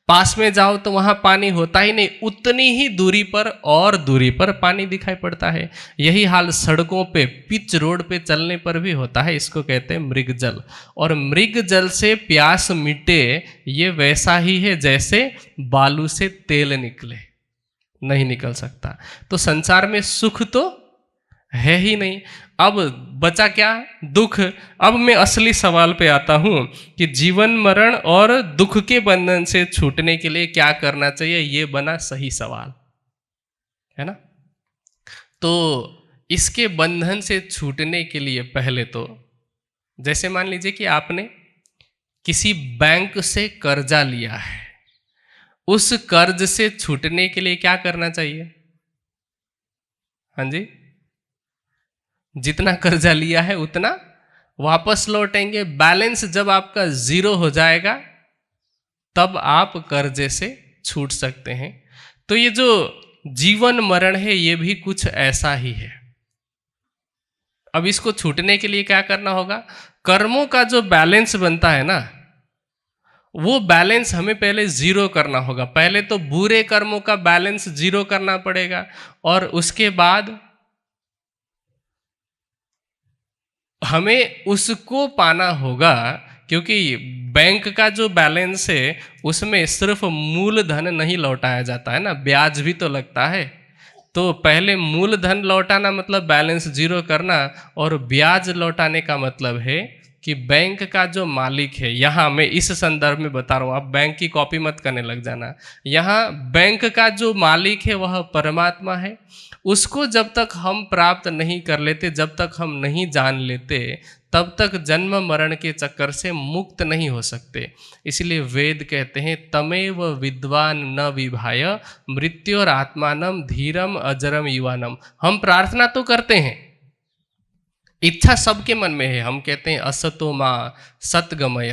पास में जाओ तो वहां पानी होता ही नहीं, उतनी ही दूरी पर और दूरी पर पानी दिखाई पड़ता है। यही हाल सड़कों पे, पिच रोड पे चलने पर भी होता है। इसको कहते हैं मृग जल। और मृग जल से प्यास मिटे, ये वैसा ही है जैसे बालू से तेल निकले, नहीं निकल सकता। तो संसार में सुख तो है ही नहीं। अब बचा क्या? दुख। अब मैं असली सवाल पे आता हूं कि जीवन मरण और दुख के बंधन से छूटने के लिए क्या करना चाहिए, ये बना सही सवाल, है ना। तो इसके बंधन से छूटने के लिए पहले तो, जैसे मान लीजिए कि आपने किसी बैंक से कर्जा लिया है, उस कर्ज से छूटने के लिए क्या करना चाहिए? हाँ जी, जितना कर्जा लिया है उतना वापस लौटेंगे। बैलेंस जब आपका 0 हो जाएगा तब आप कर्जे से छूट सकते हैं। तो ये जो जीवन मरण है ये भी कुछ ऐसा ही है। अब इसको छूटने के लिए क्या करना होगा? कर्मों का जो बैलेंस बनता है ना, वो बैलेंस हमें पहले 0 करना होगा। पहले तो बुरे कर्मों का बैलेंस 0 करना पड़ेगा और उसके बाद हमें उसको पाना होगा, क्योंकि बैंक का जो बैलेंस है उसमें सिर्फ मूलधन नहीं लौटाया जाता है ना, ब्याज भी तो लगता है। तो पहले मूलधन लौटाना मतलब बैलेंस 0 करना, और ब्याज लौटाने का मतलब है कि बैंक का जो मालिक है, यहाँ मैं इस संदर्भ में बता रहा हूँ, आप बैंक की कॉपी मत करने लग जाना। यहाँ बैंक का जो मालिक है वह परमात्मा है। उसको जब तक हम प्राप्त नहीं कर लेते, जब तक हम नहीं जान लेते, तब तक जन्म मरण के चक्कर से मुक्त नहीं हो सकते। इसलिए वेद कहते हैं तमेव विद्वान न विभाय मृत्योर आत्मानम धीरम अजरम युवानम। हम प्रार्थना तो करते हैं, इच्छा सबके मन में है। हम कहते हैं असतो माँ सतगमय,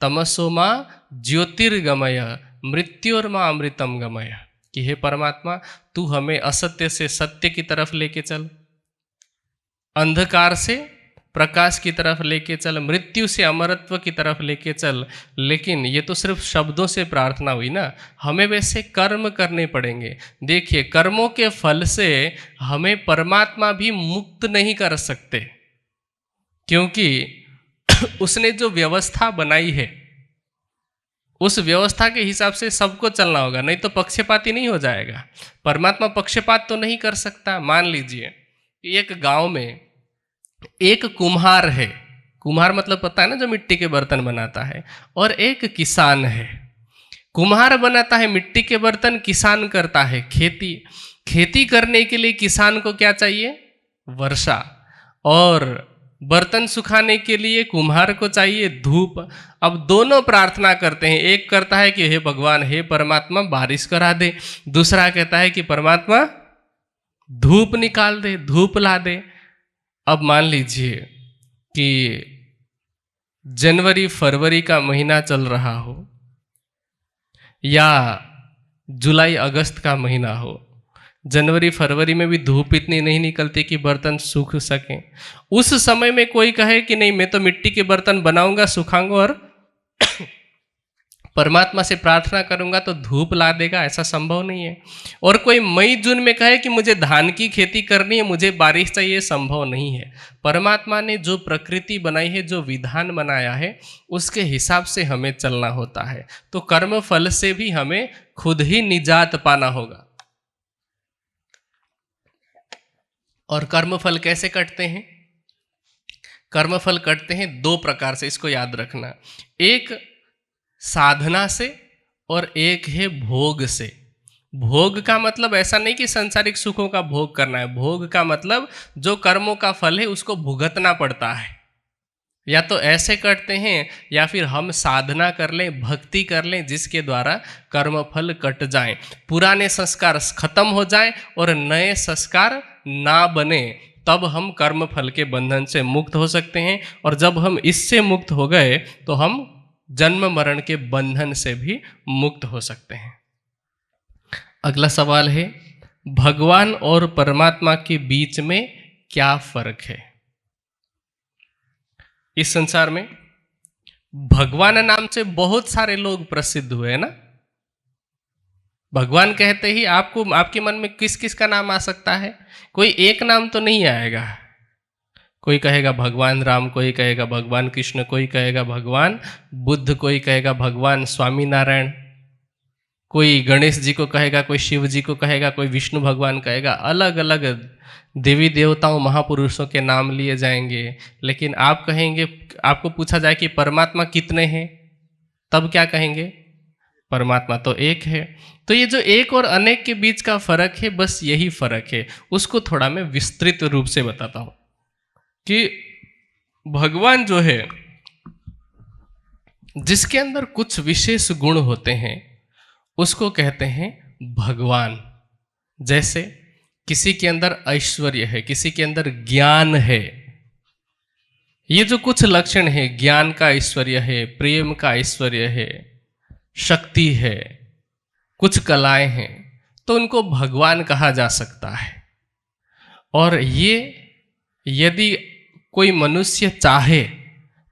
तमसो माँ ज्योतिर्गमय, मृत्योर माँ अमृतम गमय। कि हे परमात्मा, तू हमें असत्य से सत्य की तरफ लेके चल, अंधकार से प्रकाश की तरफ लेके चल, मृत्यु से अमरत्व की तरफ लेके चल। लेकिन ये तो सिर्फ शब्दों से प्रार्थना हुई ना, हमें वैसे कर्म करने पड़ेंगे। देखिए, कर्मों के फल से हमें परमात्मा भी मुक्त नहीं कर सकते, क्योंकि उसने जो व्यवस्था बनाई है उस व्यवस्था के हिसाब से सबको चलना होगा, नहीं तो पक्षपाती नहीं हो जाएगा। परमात्मा पक्षपात तो नहीं कर सकता। मान लीजिए एक गांव में एक कुम्हार है, कुम्हार मतलब पता है ना, जो मिट्टी के बर्तन बनाता है, और एक किसान है। कुम्हार बनाता है मिट्टी के बर्तन, किसान करता है खेती। खेती करने के लिए किसान को क्या चाहिए? वर्षा। और बर्तन सुखाने के लिए कुम्हार को चाहिए धूप। अब दोनों प्रार्थना करते हैं, एक करता है कि हे भगवान, हे परमात्मा बारिश करा दे, दूसरा कहता है कि परमात्मा धूप निकाल दे, धूप ला दे। अब मान लीजिए कि जनवरी फरवरी का महीना चल रहा हो या जुलाई अगस्त का महीना हो, जनवरी फरवरी में भी धूप इतनी नहीं निकलती कि बर्तन सूख सकें। उस समय में कोई कहे कि नहीं, मैं तो मिट्टी के बर्तन बनाऊंगा, सुखाऊंगा और परमात्मा से प्रार्थना करूंगा तो धूप ला देगा, ऐसा संभव नहीं है। और कोई मई जून में कहे कि मुझे धान की खेती करनी है, मुझे बारिश चाहिए, संभव नहीं है। परमात्मा ने जो प्रकृति बनाई है, जो विधान बनाया है, उसके हिसाब से हमें चलना होता है। तो कर्म फल से भी हमें खुद ही निजात पाना होगा। और कर्मफल कैसे कटते हैं? कर्मफल कटते हैं 2 प्रकार से, इसको याद रखना। एक साधना से और एक है भोग से। भोग का मतलब ऐसा नहीं कि सांसारिक सुखों का भोग करना है। भोग का मतलब जो कर्मों का फल है उसको भुगतना पड़ता है। या तो ऐसे करते हैं या फिर हम साधना कर लें, भक्ति कर लें, जिसके द्वारा कर्मफल कट जाएं, पुराने संस्कार खत्म हो जाएं और नए संस्कार ना बने, तब हम कर्म फल के बंधन से मुक्त हो सकते हैं। और जब हम इससे मुक्त हो गए तो हम जन्म मरण के बंधन से भी मुक्त हो सकते हैं। अगला सवाल है, भगवान और परमात्मा के बीच में क्या फर्क है? इस संसार में भगवान नाम से बहुत सारे लोग प्रसिद्ध हुए हैं ना। भगवान कहते ही आपको, आपके मन में किस किस का नाम आ सकता है? कोई एक नाम तो नहीं आएगा। कोई कहेगा भगवान राम, कोई कहेगा भगवान कृष्ण, कोई कहेगा भगवान बुद्ध, कोई कहेगा भगवान स्वामी नारायण, कोई गणेश जी को कहेगा, कोई शिव जी को कहेगा, कोई विष्णु भगवान कहेगा। अलग अलग देवी देवताओं महापुरुषों के नाम लिए जाएंगे। लेकिन आप कहेंगे, आपको पूछा जाए कि परमात्मा कितने हैं, तब क्या कहेंगे? परमात्मा तो एक है। तो ये जो एक और अनेक के बीच का फर्क है, बस यही फर्क है। उसको थोड़ा मैं विस्तृत रूप से बताता हूं कि भगवान जो है, जिसके अंदर कुछ विशेष गुण होते हैं, उसको कहते हैं भगवान। जैसे किसी के अंदर ऐश्वर्य है, किसी के अंदर ज्ञान है, ये जो कुछ लक्षण है, ज्ञान का ऐश्वर्य है, प्रेम का ऐश्वर्य है, शक्ति है, कुछ कलाएं हैं, तो उनको भगवान कहा जा सकता है। और ये यदि कोई मनुष्य चाहे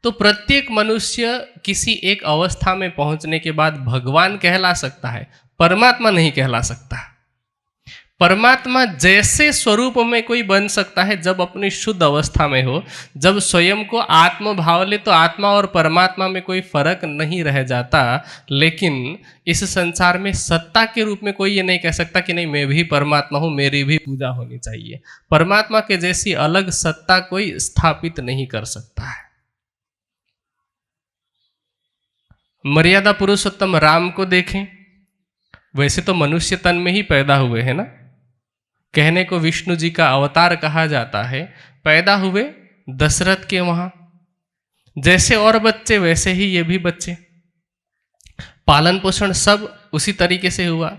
तो प्रत्येक मनुष्य किसी एक अवस्था में पहुंचने के बाद भगवान कहला सकता है, परमात्मा नहीं कहला सकता। परमात्मा जैसे स्वरूप में कोई बन सकता है जब अपनी शुद्ध अवस्था में हो, जब स्वयं को आत्म भाव ले, तो आत्मा और परमात्मा में कोई फर्क नहीं रह जाता। लेकिन इस संसार में सत्ता के रूप में कोई ये नहीं कह सकता कि नहीं मैं भी परमात्मा हूं, मेरी भी पूजा होनी चाहिए। परमात्मा के जैसी अलग सत्ता कोई स्थापित नहीं कर सकता है। मर्यादा पुरुषोत्तम राम को देखें, वैसे तो मनुष्य तन में ही पैदा हुए हैं ना, कहने को विष्णु जी का अवतार कहा जाता है। पैदा हुए दशरथ के वहां, जैसे और बच्चे वैसे ही ये भी बच्चे, पालन पोषण सब उसी तरीके से हुआ।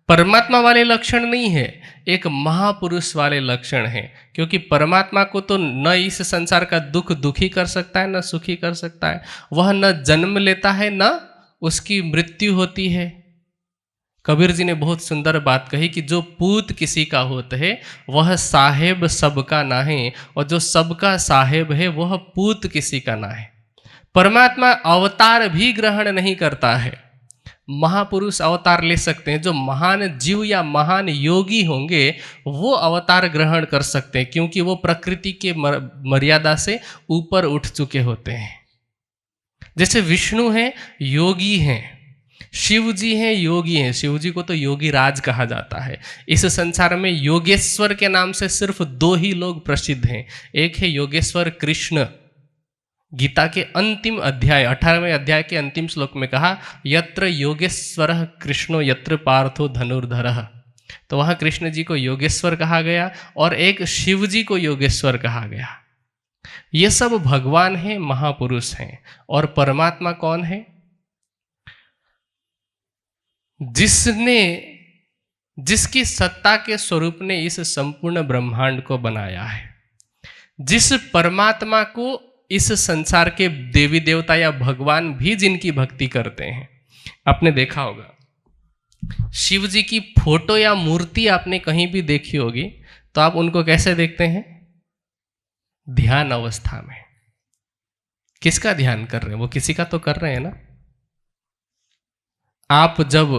परमात्मा वाले लक्षण नहीं है, एक महापुरुष वाले लक्षण है। क्योंकि परमात्मा को तो न इस संसार का दुख दुखी कर सकता है, न सुखी कर सकता है। वह न जन्म लेता है, न उसकी मृत्यु होती है। कबीर जी ने बहुत सुंदर बात कही कि जो पूत किसी का होता है वह साहेब सबका ना है, और जो सबका साहेब है वह पूत किसी का ना है। परमात्मा अवतार भी ग्रहण नहीं करता है। महापुरुष अवतार ले सकते हैं, जो महान जीव या महान योगी होंगे वो अवतार ग्रहण कर सकते हैं, क्योंकि वो प्रकृति के मर्यादा से ऊपर उठ चुके होते हैं। जैसे विष्णु हैं, योगी हैं, शिव जी हैं, योगी हैं। शिव जी को तो योगी राज कहा जाता है। इस संसार में योगेश्वर के नाम से सिर्फ दो ही लोग प्रसिद्ध हैं। एक है योगेश्वर कृष्ण, गीता के अंतिम अध्याय 18वें अध्याय के अंतिम श्लोक में कहा, यत्र योगेश्वरः कृष्णो यत्र पार्थो धनुर्धरः। तो वहां कृष्ण जी को योगेश्वर कहा गया और एक शिव जी को योगेश्वर कहा गया। ये सब भगवान हैं, महापुरुष हैं। और परमात्मा कौन है? जिसकी सत्ता के स्वरूप ने इस संपूर्ण ब्रह्मांड को बनाया है। जिस परमात्मा को इस संसार के देवी देवता या भगवान भी जिनकी भक्ति करते हैं। आपने देखा होगा शिव जी की फोटो या मूर्ति आपने कहीं भी देखी होगी, तो आप उनको कैसे देखते हैं? ध्यान अवस्था में। किसका ध्यान कर रहे हैं? वो किसी का तो कर रहे हैं ना। आप जब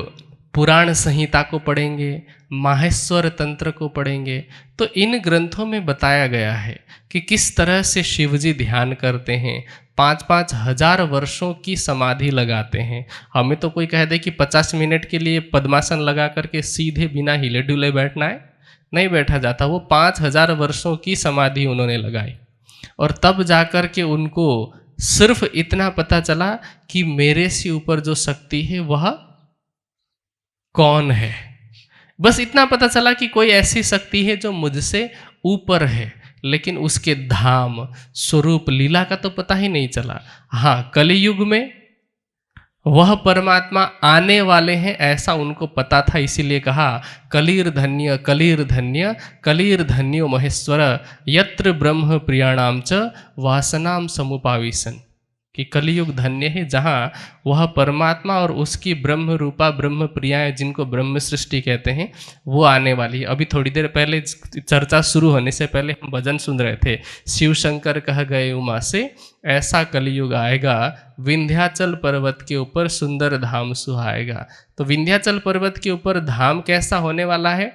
पुराण संहिता को पढ़ेंगे, माहेश्वर तंत्र को पढ़ेंगे, तो इन ग्रंथों में बताया गया है कि किस तरह से शिवजी ध्यान करते हैं। 5-5 हजार वर्षों की समाधि लगाते हैं। हमें तो कोई कह दे कि 50 मिनट के लिए पद्मासन लगा करके सीधे बिना हिले डुले बैठना है, नहीं बैठा जाता। वो 5000 वर्षों की समाधि उन्होंने लगाई, और तब जाकर के उनको सिर्फ इतना पता चला कि मेरे से ऊपर जो शक्ति है वह कौन है। बस इतना पता चला कि कोई ऐसी शक्ति है जो मुझसे ऊपर है, लेकिन उसके धाम, स्वरूप, लीला का तो पता ही नहीं चला। हाँ, कलियुग में वह परमात्मा आने वाले हैं ऐसा उनको पता था, इसीलिए कहा कलीर धन्य कलीर धन्य कलीर धन्यो महेश्वर यत्र ब्रह्म प्रियाणाम च वासनाम समुपाविशन, कि कलियुग धन्य है जहाँ वह परमात्मा और उसकी ब्रह्म रूपा ब्रह्म प्रियाएं, जिनको ब्रह्म सृष्टि कहते हैं, वो आने वाली है। अभी थोड़ी देर पहले चर्चा शुरू होने से पहले हम भजन सुन रहे थे, शिव शंकर कह गए उमा से, ऐसा कलियुग आएगा विंध्याचल पर्वत के ऊपर सुंदर धाम सुहाएगा। तो विंध्याचल पर्वत के ऊपर धाम कैसा होने वाला है?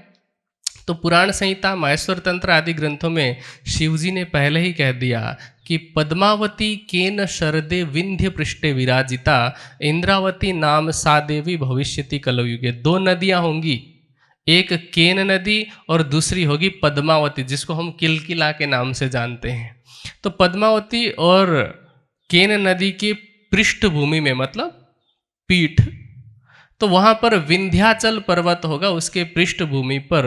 तो पुराण संहिता, माहेश्वर तंत्र आदि ग्रंथों में शिवजी ने पहले ही कह दिया कि पद्मावती केन शरदे विंध्य पृष्ठे विराजिता इंद्रावती नाम सा देवी भविष्यति कलयुगे। 2 नदियां होंगी, एक केन नदी और दूसरी होगी पद्मावती, जिसको हम किलकिला के नाम से जानते हैं। तो पद्मावती और केन नदी की पृष्ठभूमि में, मतलब पीठ, तो वहां पर विंध्याचल पर्वत होगा, उसके पृष्ठभूमि पर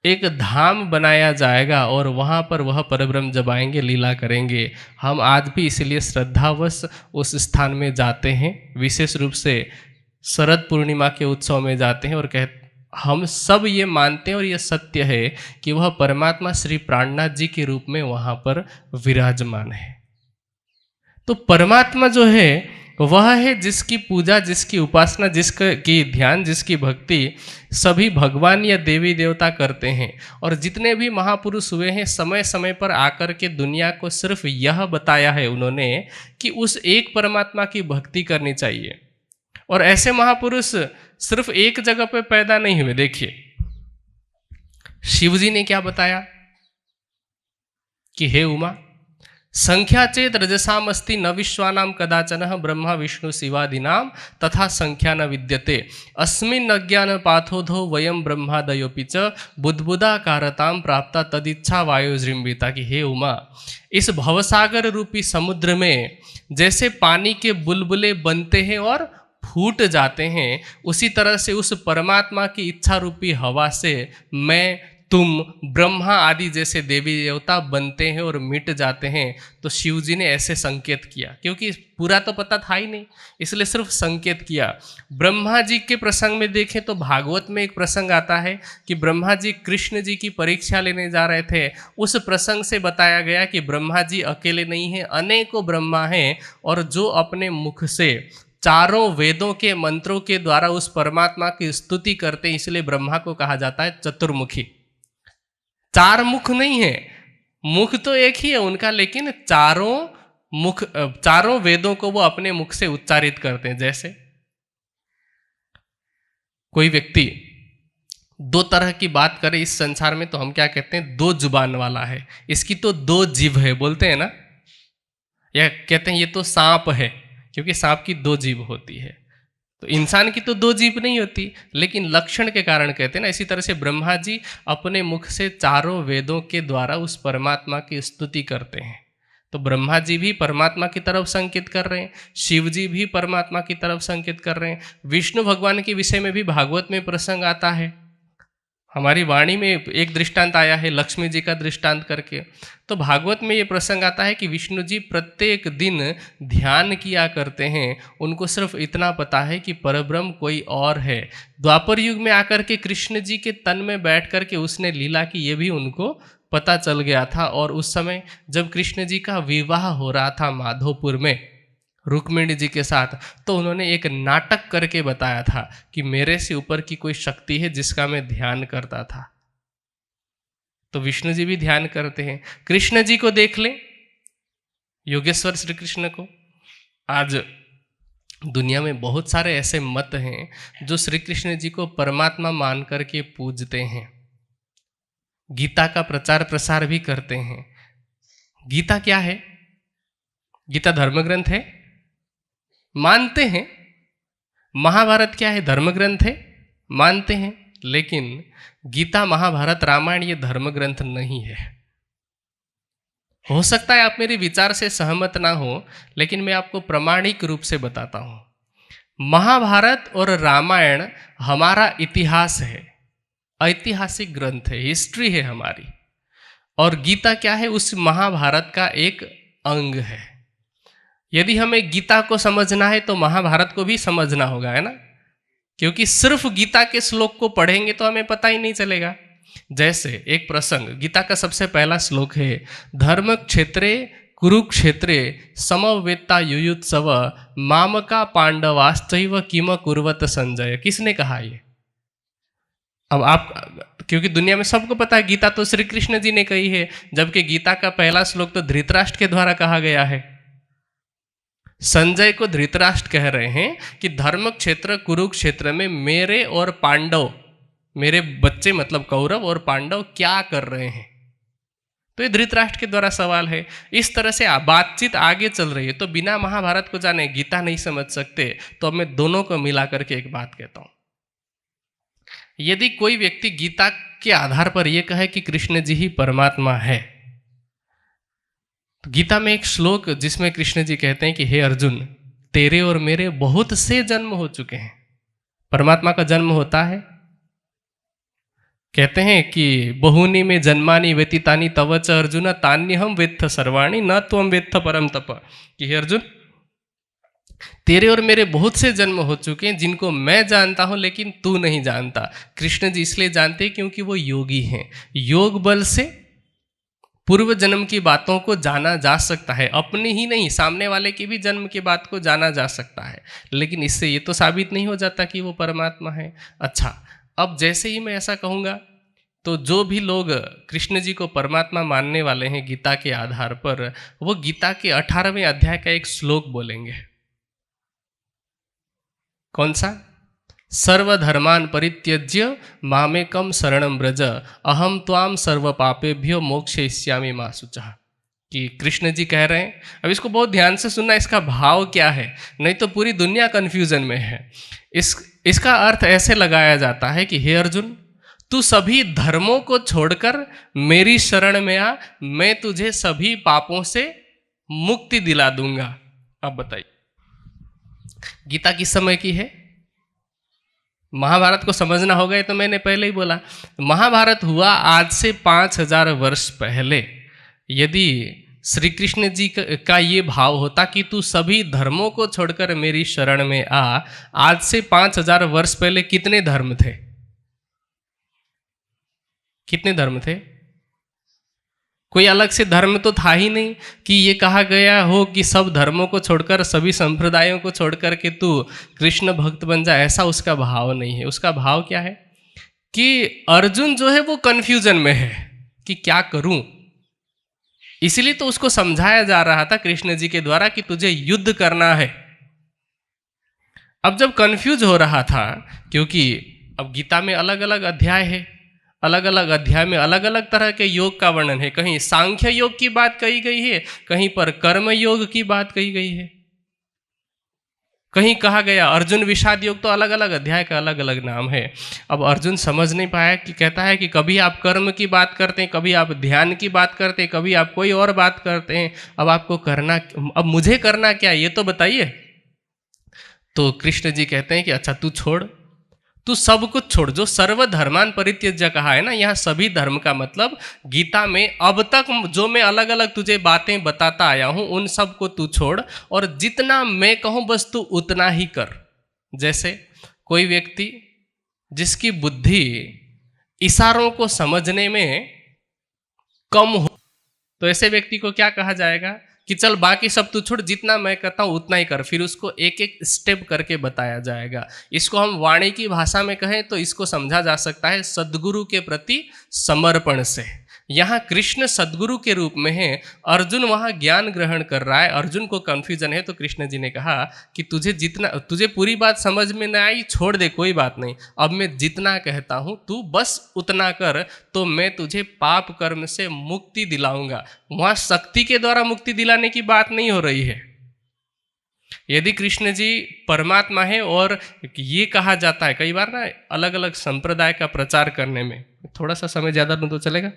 एक धाम बनाया जाएगा, और वहाँ पर वह परब्रह्म जब आएंगे लीला करेंगे। हम आज भी इसलिए श्रद्धावश उस स्थान में जाते हैं, विशेष रूप से शरद पूर्णिमा के उत्सव में जाते हैं और कहते हम सब ये मानते हैं और ये सत्य है कि वह परमात्मा श्री प्राणनाथ जी के रूप में वहां पर विराजमान है। तो परमात्मा जो है वह है जिसकी पूजा, जिसकी उपासना, जिसकी ध्यान, जिसकी भक्ति सभी भगवान या देवी देवता करते हैं। और जितने भी महापुरुष हुए हैं समय समय पर आकर के दुनिया को सिर्फ यह बताया है उन्होंने कि उस एक परमात्मा की भक्ति करनी चाहिए। और ऐसे महापुरुष सिर्फ एक जगह पे पैदा नहीं हुए। देखिए शिव जी ने क्या बताया कि हे उमा, संख्या चेत रजसामस्ति न विश्वानाम कदाचन ब्रह्मा विष्णु शिवादीनाम तथा संख्या न विद्यते अस्मिन् अज्ञान पाथोधो वयम ब्रह्मादयोपि च बुद्बुदाकारताम प्राप्ता तदिच्छा वायुजृंबिता। कि हे उमा, इस भवसागर रूपी समुद्र में जैसे पानी के बुलबुले बनते हैं और फूट जाते हैं, उसी तरह से उस परमात्मा की इच्छा रूपी हवा से मैं, तुम, ब्रह्मा आदि जैसे देवी देवता बनते हैं और मिट जाते हैं। तो शिव जी ने ऐसे संकेत किया, क्योंकि पूरा तो पता था ही नहीं, इसलिए सिर्फ संकेत किया। ब्रह्मा जी के प्रसंग में देखें तो भागवत में एक प्रसंग आता है कि ब्रह्मा जी कृष्ण जी की परीक्षा लेने जा रहे थे। उस प्रसंग से बताया गया कि ब्रह्मा जी अकेले नहीं हैं, अनेकों ब्रह्मा हैं, और जो अपने मुख से चारों वेदों के मंत्रों के द्वारा उस परमात्मा की स्तुति करते हैं, इसलिए ब्रह्मा को कहा जाता है चतुर्मुखी। चार मुख नहीं है, मुख तो एक ही है उनका, लेकिन चारों वेदों को वो अपने मुख से उच्चारित करते हैं। जैसे कोई व्यक्ति दो तरह की बात करे इस संसार में तो हम क्या कहते हैं, दो जुबान वाला है, इसकी तो दो जीभ है बोलते हैं ना, या कहते हैं ये तो सांप है क्योंकि सांप की दो जीभ होती है। तो इंसान की तो दो जीभ नहीं होती, लेकिन लक्षण के कारण कहते हैं ना। इसी तरह से ब्रह्मा जी अपने मुख से चारों वेदों के द्वारा उस परमात्मा की स्तुति करते हैं। तो ब्रह्मा जी भी परमात्मा की तरफ संकेत कर रहे हैं, शिव जी भी परमात्मा की तरफ संकेत कर रहे हैं। विष्णु भगवान के विषय में भी भागवत में प्रसंग आता है, हमारी वाणी में एक दृष्टांत आया है लक्ष्मी जी का दृष्टांत करके। तो भागवत में ये प्रसंग आता है कि विष्णु जी प्रत्येक दिन ध्यान किया करते हैं, उनको सिर्फ इतना पता है कि परब्रह्म कोई और है। द्वापर युग में आकर के कृष्ण जी के तन में बैठ करके उसने लीला की, ये भी उनको पता चल गया था। और उस समय जब कृष्ण जी का विवाह हो रहा था माधोपुर में रुक्मिणी जी के साथ, तो उन्होंने एक नाटक करके बताया था कि मेरे से ऊपर की कोई शक्ति है जिसका मैं ध्यान करता था। तो विष्णु जी भी ध्यान करते हैं। कृष्ण जी को देख लें, योगेश्वर श्री कृष्ण को। आज दुनिया में बहुत सारे ऐसे मत हैं जो श्री कृष्ण जी को परमात्मा मान करके पूजते हैं, गीता का प्रचार प्रसार भी करते हैं। गीता क्या है? गीता धर्म ग्रंथ है, मानते हैं। महाभारत क्या है? धर्म ग्रंथ है, मानते हैं। लेकिन गीता, महाभारत, रामायण ये धर्म ग्रंथ नहीं है। हो सकता है आप मेरे विचार से सहमत ना हो, लेकिन मैं आपको प्रामाणिक रूप से बताता हूं। महाभारत और रामायण हमारा इतिहास है, ऐतिहासिक ग्रंथ है, हिस्ट्री है हमारी। और गीता क्या है? उस महाभारत का एक अंग है। यदि हमें गीता को समझना है तो महाभारत को भी समझना होगा, है ना? क्योंकि सिर्फ गीता के श्लोक को पढ़ेंगे तो हमें पता ही नहीं चलेगा। जैसे एक प्रसंग, गीता का सबसे पहला श्लोक है, धर्म क्षेत्रे कुरुक्षेत्रे समवेत्ता युयुत्सव मामका पांडवाश्चैव किम कुर्वत संजय। किसने कहा ये? अब आप, क्योंकि दुनिया में सबको पता है गीता तो श्री कृष्ण जी ने कही है, जबकि गीता का पहला श्लोक तो धृतराष्ट्र के द्वारा कहा गया है। संजय को धृतराष्ट्र कह रहे हैं कि धर्म क्षेत्र कुरुक्षेत्र में मेरे और पांडव, मेरे बच्चे मतलब कौरव और पांडव क्या कर रहे हैं। तो ये धृतराष्ट्र के द्वारा सवाल है। इस तरह से बातचीत आगे चल रही है। तो बिना महाभारत को जाने गीता नहीं समझ सकते। तो अब मैं दोनों को मिला करके एक बात कहता हूं। यदि कोई व्यक्ति गीता के आधार पर यह कहे कि कृष्ण जी ही परमात्मा है, तो गीता में एक श्लोक जिसमें कृष्ण जी कहते हैं कि हे अर्जुन, तेरे और मेरे बहुत से जन्म हो चुके हैं। परमात्मा का जन्म होता है, कहते हैं कि बहुनी में जन्मानी व्यतीतानी तव च अर्जुन तान्यहम वेत्थ सर्वाणि न त्वम वेत्थ परम तप। कि हे अर्जुन, तेरे और मेरे बहुत से जन्म हो चुके हैं जिनको मैं जानता हूं लेकिन तू नहीं जानता। कृष्ण जी इसलिए जानते हैं क्योंकि वो योगी हैं। योग बल से पूर्व जन्म की बातों को जाना जा सकता है, अपनी ही नहीं सामने वाले की भी जन्म की बात को जाना जा सकता है, लेकिन इससे ये तो साबित नहीं हो जाता कि वो परमात्मा है। अच्छा, अब जैसे ही मैं ऐसा कहूँगा तो जो भी लोग कृष्ण जी को परमात्मा मानने वाले हैं गीता के आधार पर, वो गीता के 18वें अध्याय का एक श्लोक बोलेंगे। कौन सा? सर्वधर्मान परित्यज्य मामेकम शरणम व्रज अहम त्वाम सर्व पापेभ्यो मोक्षयिष्यामि मा शुचः। कि कृष्ण जी कह रहे हैं, अब इसको बहुत ध्यान से सुनना, इसका भाव क्या है, नहीं तो पूरी दुनिया कंफ्यूजन में है। इसका अर्थ ऐसे लगाया जाता है कि हे अर्जुन, तू सभी धर्मों को छोड़कर मेरी शरण में आ, मैं तुझे सभी पापों से मुक्ति दिला दूंगा। अब बताइए, गीता किस समय की है? महाभारत को समझना होगा, ये तो मैंने पहले ही बोला। महाभारत हुआ आज से 5000 वर्ष पहले। यदि श्री कृष्ण जी का ये भाव होता कि तू सभी धर्मों को छोड़कर मेरी शरण में आ, आज से 5000 वर्ष पहले कितने धर्म थे? कितने धर्म थे? कोई अलग से धर्म तो था ही नहीं कि ये कहा गया हो कि सब धर्मों को छोड़कर, सभी संप्रदायों को छोड़कर के तू कृष्ण भक्त बन जा, ऐसा उसका भाव नहीं है। उसका भाव क्या है कि अर्जुन जो है वो कंफ्यूजन में है कि क्या करूं, इसलिए तो उसको समझाया जा रहा था कृष्ण जी के द्वारा कि तुझे युद्ध करना है। अब जब कंफ्यूज हो रहा था, क्योंकि अब गीता में अलग अलग अध्याय है, अलग अलग अध्याय में अलग अलग तरह के योग का वर्णन है। कहीं सांख्य योग की बात कही गई है, कहीं पर कर्म योग की बात कही गई है, कहीं कहा गया अर्जुन विषाद योग, तो अलग अलग अध्याय का अलग अलग नाम है। अब अर्जुन समझ नहीं पाया कि कहता है कि कभी आप कर्म की बात करते हैं, कभी आप ध्यान की बात करते हैं, कभी आप कोई और बात करते हैं, अब आपको करना, अब मुझे करना क्या ये तो बताइए। तो कृष्ण जी कहते हैं कि अच्छा तू छोड़, तू सब कुछ छोड़, जो सर्वधर्मान परित्यज्य कहा है ना, यहाँ सभी धर्म का मतलब गीता में अब तक जो मैं अलग अलग तुझे बातें बताता आया हूं उन सब को तू छोड़, और जितना मैं कहूं बस तू उतना ही कर। जैसे कोई व्यक्ति जिसकी बुद्धि इशारों को समझने में कम हो, तो ऐसे व्यक्ति को क्या कहा जाएगा कि चल बाकी सब तू छोड़, जितना मैं करता हूं उतना ही कर। फिर उसको एक एक स्टेप करके बताया जाएगा। इसको हम वाणी की भाषा में कहें तो इसको समझा जा सकता है सद्गुरु के प्रति समर्पण से। यहाँ कृष्ण सद्गुरु के रूप में है, अर्जुन वहाँ ज्ञान ग्रहण कर रहा है, अर्जुन को कन्फ्यूजन है, तो कृष्ण जी ने कहा कि तुझे पूरी बात समझ में ना आई, छोड़ दे, कोई बात नहीं, अब मैं जितना कहता हूँ तू बस उतना कर, तो मैं तुझे पाप कर्म से मुक्ति दिलाऊंगा। वहाँ शक्ति के द्वारा मुक्ति दिलाने की बात नहीं हो रही है। यदि कृष्ण जी परमात्मा है, और ये कहा जाता है कई बार ना अलग अलग संप्रदाय का प्रचार करने में, थोड़ा सा समय ज़्यादा दूं तो चलेगा,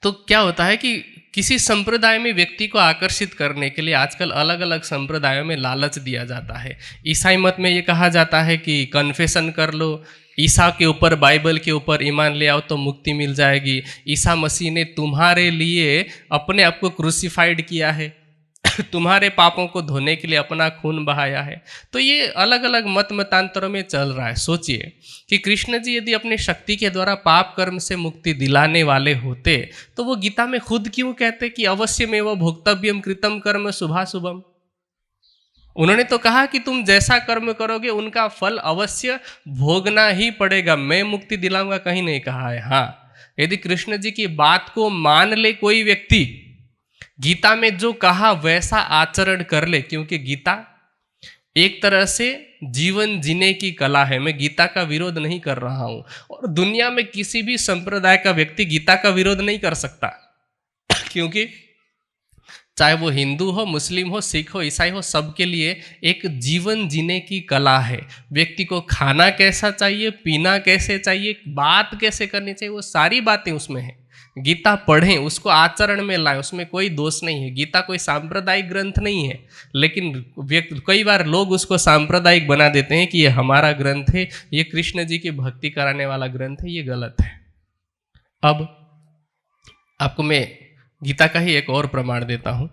तो क्या होता है कि किसी संप्रदाय में व्यक्ति को आकर्षित करने के लिए आजकल अलग अलग संप्रदायों में लालच दिया जाता है। ईसाई मत में ये कहा जाता है कि कन्फेशन कर लो, ईसा के ऊपर, बाइबल के ऊपर ईमान ले आओ तो मुक्ति मिल जाएगी। ईसा मसीह ने तुम्हारे लिए अपने आप को क्रूसिफाइड किया है, तुम्हारे पापों को धोने के लिए अपना खून बहाया है। तो ये अलग अलग मतांतरों में चल रहा है। सोचिए कि कृष्ण जी यदि अपनी शक्ति के द्वारा पाप कर्म से मुक्ति दिलाने वाले होते तो वो गीता में खुद क्यों कहते कि अवश्यमेव भोक्तव्यम कृतम कर्म शुभाशुभम। उन्होंने तो कहा कि तुम जैसा कर्म करोगे उनका फल अवश्य भोगना ही पड़ेगा, मैं मुक्ति दिलाऊंगा कहीं नहीं कहा है। हाँ, यदि कृष्ण जी की बात को मान ले कोई व्यक्ति, गीता में जो कहा वैसा आचरण कर ले, क्योंकि गीता एक तरह से जीवन जीने की कला है। मैं गीता का विरोध नहीं कर रहा हूं, और दुनिया में किसी भी संप्रदाय का व्यक्ति गीता का विरोध नहीं कर सकता, क्योंकि चाहे वो हिंदू हो, मुस्लिम हो, सिख हो, ईसाई हो, सबके लिए एक जीवन जीने की कला है। व्यक्ति को खाना कैसा चाहिए, पीना कैसे चाहिए, बात कैसे करनी चाहिए, वो सारी बातें उसमें है। गीता पढ़ें, उसको आचरण में लाएं, उसमें कोई दोष नहीं है। गीता कोई सांप्रदायिक ग्रंथ नहीं है, लेकिन कई बार लोग उसको सांप्रदायिक बना देते हैं कि ये हमारा ग्रंथ है, ये कृष्ण जी की भक्ति कराने वाला ग्रंथ है, ये गलत है। अब आपको मैं गीता का ही एक और प्रमाण देता हूं।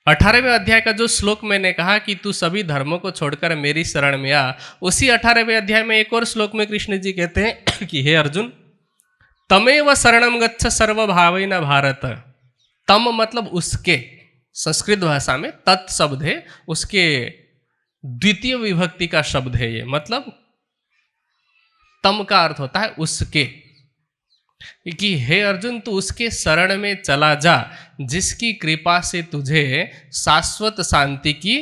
18वें अध्याय का जो श्लोक मैंने कहा कि तू सभी धर्मों को छोड़कर मेरी शरण में आ, उसी 18वें अध्याय में एक और श्लोक में कृष्ण जी कहते हैं कि हे अर्जुन, तमेव शरणम गच्छ सर्वभावेन भारत। तम मतलब उसके, संस्कृत भाषा में तत् शब्द है, उसके द्वितीय विभक्ति का शब्द है ये, मतलब तम का अर्थ होता है उसके, कि हे अर्जुन तू उसके शरण में चला जा जिसकी कृपा से तुझे शाश्वत शांति की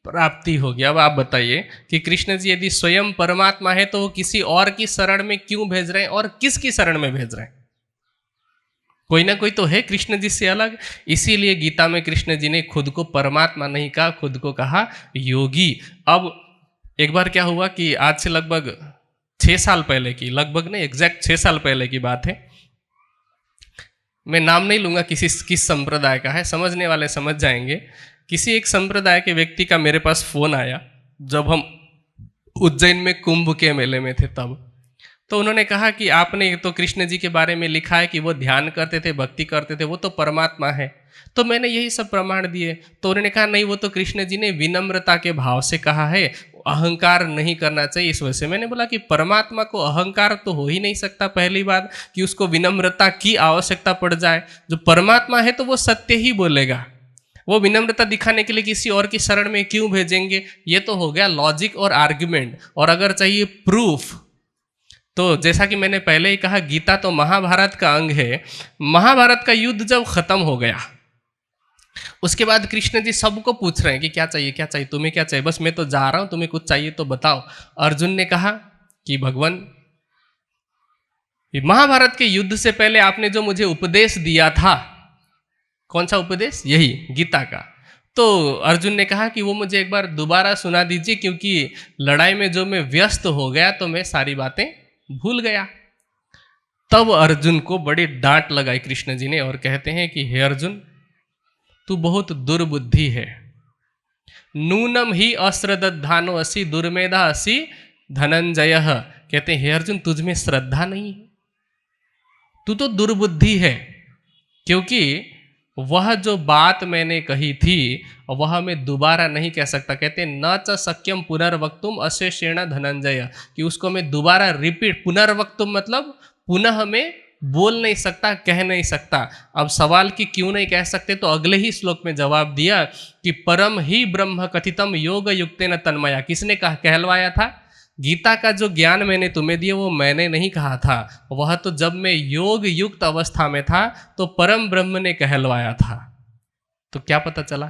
प्राप्ति होगी। अब आप बताइए कि कृष्ण जी यदि स्वयं परमात्मा है तो वो किसी और की शरण में क्यों भेज रहे हैं और किसकी शरण में भेज रहे हैं? कोई ना कोई तो है कृष्ण जी से अलग। इसीलिए गीता में कृष्ण जी ने खुद को परमात्मा नहीं कहा, खुद को कहा योगी। अब एक बार क्या हुआ कि आज से लगभग 6 साल पहले की, लगभग नहीं एग्जैक्ट 6 साल पहले की बात है, मैं नाम नहीं लूंगा किस संप्रदाय का है, समझने वाले समझ जाएंगे। किसी एक संप्रदाय के व्यक्ति का मेरे पास फोन आया जब हम उज्जैन में कुंभ के मेले में थे तब। तो उन्होंने कहा कि आपने तो कृष्ण जी के बारे में लिखा है कि वो ध्यान करते थे, भक्ति करते थे, वो तो परमात्मा है। तो मैंने यही सब प्रमाण दिए। तो उन्होंने कहा नहीं, वो तो कृष्ण जी ने विनम्रता के भाव से कहा है, अहंकार नहीं करना चाहिए इस वजह से। मैंने बोला कि परमात्मा को अहंकार तो हो ही नहीं सकता, पहली बात कि उसको विनम्रता की आवश्यकता पड़ जाए। जो परमात्मा है तो वो सत्य ही बोलेगा, वो विनम्रता दिखाने के लिए किसी और की शरण में क्यों भेजेंगे? ये तो हो गया लॉजिक और आर्ग्यूमेंट। और अगर चाहिए प्रूफ, तो जैसा कि मैंने पहले ही कहा, गीता तो महाभारत का अंग है। महाभारत का युद्ध जब खत्म हो गया उसके बाद कृष्ण जी सबको पूछ रहे हैं कि क्या चाहिए, क्या चाहिए, तुम्हें क्या चाहिए, बस मैं तो जा रहा हूं, तुम्हें कुछ चाहिए तो बताओ। अर्जुन ने कहा कि भगवान, महाभारत के युद्ध से पहले आपने जो मुझे उपदेश दिया था, कौन सा उपदेश? यही गीता का। तो अर्जुन ने कहा कि वो मुझे एक बार दोबारा सुना दीजिए, क्योंकि लड़ाई में जो मैं व्यस्त हो गया तो मैं सारी बातें भूल गया। तब अर्जुन को बड़ी डांट लगाई कृष्ण जी ने और कहते हैं कि हे अर्जुन, तू बहुत दुर्बुद्धि है। नूनम ही अश्रद्धानो असि दुर्मेधा असि धनंजय। कहते हैं हे अर्जुन, तुझ में श्रद्धा नहीं है, तू तो दुर्बुद्धि है, क्योंकि वह जो बात मैंने कही थी वह मैं दोबारा नहीं कह सकता। कहते न च शक्यम पुनर्वक्तुम अशेषेण धनंजय, कि उसको मैं दोबारा रिपीट, पुनर्वक्तुम मतलब पुनः मैं बोल नहीं सकता, कह नहीं सकता। अब सवाल कि क्यों नहीं कह सकते, तो अगले ही श्लोक में जवाब दिया कि परम ही ब्रह्म कथितम योग युक्तेन तन्मया। किसने कहलवाया था? गीता का जो ज्ञान मैंने तुम्हें दिया वो मैंने नहीं कहा था, वह तो जब मैं योग युक्त अवस्था में था तो परम ब्रह्म ने कहलवाया था। तो क्या पता चला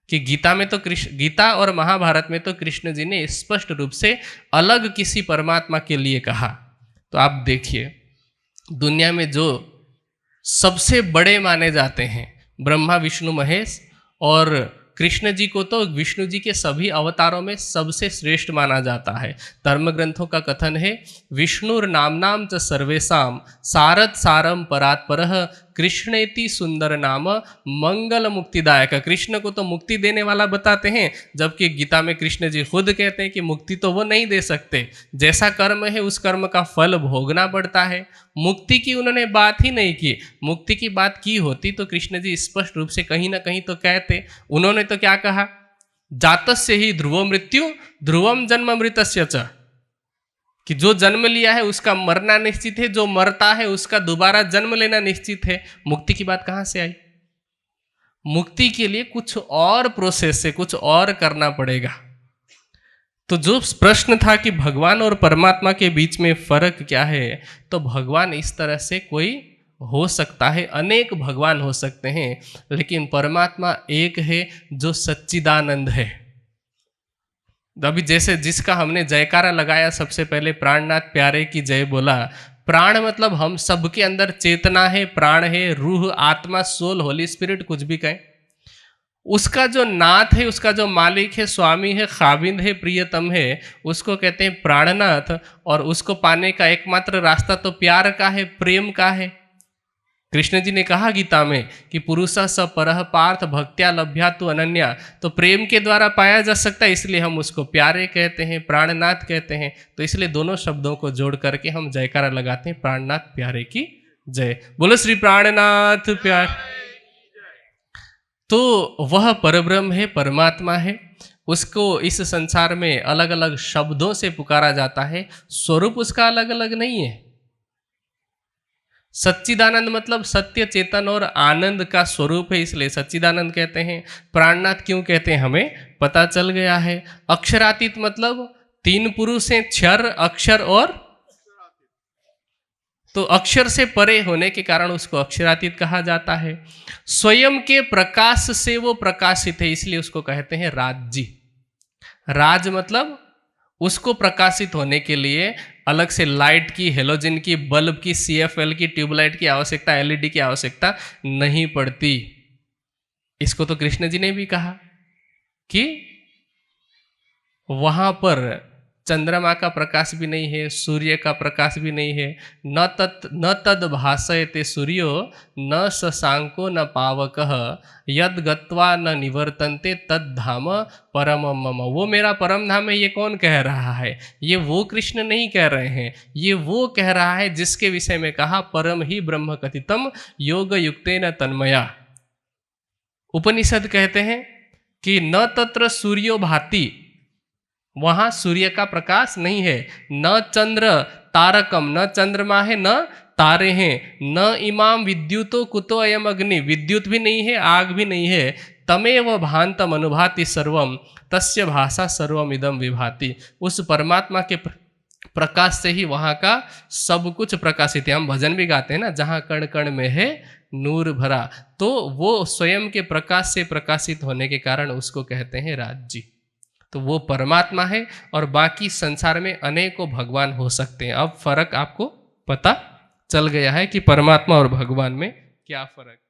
कि गीता में तो गीता और महाभारत में तो कृष्ण जी ने स्पष्ट रूप से अलग किसी परमात्मा के लिए कहा। तो आप देखिए, दुनिया में जो सबसे बड़े माने जाते हैं ब्रह्मा विष्णु महेश, और कृष्ण जी को तो विष्णु जी के सभी अवतारों में सबसे श्रेष्ठ माना जाता है। धर्म ग्रंथों का कथन है, विष्णुर नामनाम च सर्वेशाम सारद सारम परात्परः कृष्णेति सुंदर नाम मंगल मुक्तिदायक। कृष्ण को तो मुक्ति देने वाला बताते हैं, जबकि गीता में कृष्ण जी खुद कहते हैं कि मुक्ति तो वो नहीं दे सकते, जैसा कर्म है उस कर्म का फल भोगना पड़ता है। मुक्ति की उन्होंने बात ही नहीं की। मुक्ति की बात की होती तो कृष्ण जी स्पष्ट रूप से कहीं ना कहीं तो कहते। उन्होंने तो क्या कहा? जातस्य ही ध्रुवो मृत्यु ध्रुवम जन्म मृतस्य च, कि जो जन्म लिया है उसका मरना निश्चित है, जो मरता है उसका दोबारा जन्म लेना निश्चित है। मुक्ति की बात कहां से आई? मुक्ति के लिए कुछ और प्रोसेस से कुछ और करना पड़ेगा। तो जो प्रश्न था कि भगवान और परमात्मा के बीच में फर्क क्या है, तो भगवान इस तरह से कोई हो सकता है, अनेक भगवान हो सकते हैं, लेकिन परमात्मा एक है जो सच्चिदानंद है। अभी जैसे जिसका हमने जयकारा लगाया सबसे पहले, प्राणनाथ प्यारे की जय बोला। प्राण मतलब हम सबके अंदर चेतना है, प्राण है, रूह, आत्मा, सोल, होली स्पिरिट, कुछ भी कहें। उसका जो नाथ है, उसका जो मालिक है, स्वामी है, खाविंद है, प्रियतम है, उसको कहते हैं प्राणनाथ। और उसको पाने का एकमात्र रास्ता तो प्यार का है, प्रेम का है। कृष्ण जी ने कहा गीता में कि पुरुषः स परः पार्थ भक्त्या लभ्या तु अनन्या। तो प्रेम के द्वारा पाया जा सकता है, इसलिए हम उसको प्यारे कहते हैं, प्राणनाथ कहते हैं। तो इसलिए दोनों शब्दों को जोड़ करके हम जयकारा लगाते हैं, प्राणनाथ प्यारे की जय। बोलो श्री प्राणनाथ प्यारे। तो वह परब्रह्म है, परमात्मा है। उसको इस संसार में अलग अलग शब्दों से पुकारा जाता है, स्वरूप उसका अलग अलग नहीं है। सच्चिदानंद मतलब सत्य, चेतन और आनंद का स्वरूप है, इसलिए सच्चिदानंद कहते हैं। प्राणनाथ क्यों कहते हैं हमें पता चल गया है। अक्षरातीत मतलब तीन पुरुष हैं, क्षर, अक्षर और, तो अक्षर से परे होने के कारण उसको अक्षरातीत कहा जाता है। स्वयं के प्रकाश से वो प्रकाशित है, इसलिए उसको कहते हैं राज। राज मतलब उसको प्रकाशित होने के लिए अलग से लाइट की, हेलोजन की, बल्ब की, सीएफएल की, ट्यूबलाइट की आवश्यकता, एलईडी की आवश्यकता नहीं पड़ती। इसको तो कृष्ण जी ने भी कहा कि वहां पर चंद्रमा का प्रकाश भी नहीं है, सूर्य का प्रकाश भी नहीं है। न तद भासयते सूर्यो न शशांको न पावकः यद गत्वा न निवर्तन्ते तद धाम परम मम। वो मेरा परम धाम है, ये कौन कह रहा है? ये वो कृष्ण नहीं कह रहे हैं, ये वो कह रहा है जिसके विषय में कहा परम ही ब्रह्म कथितम योग युक्तेन तन्मया। उपनिषद कहते हैं कि न तत्र सूर्यो भाति, वहां सूर्य का प्रकाश नहीं है। न चंद्र तारकम, न चंद्रमा है न तारे हैं। न इमाम विद्युतो कुतो अयम अग्नि, विद्युत भी नहीं है, आग भी नहीं है। तमेव भांतम अनुभाति सर्वम तस्य भाषा सर्वम इदम विभाति। उस परमात्मा के प्रकाश से ही वहां का सब कुछ प्रकाशित है। हम भजन भी गाते हैं ना, जहां कण कण में है नूर भरा। तो वो स्वयं के प्रकाश से प्रकाशित होने के कारण उसको कहते हैं राज्य। तो वो परमात्मा है और बाकी संसार में अनेकों भगवान हो सकते हैं। अब फर्क आपको पता चल गया है कि परमात्मा और भगवान में क्या फर्क है।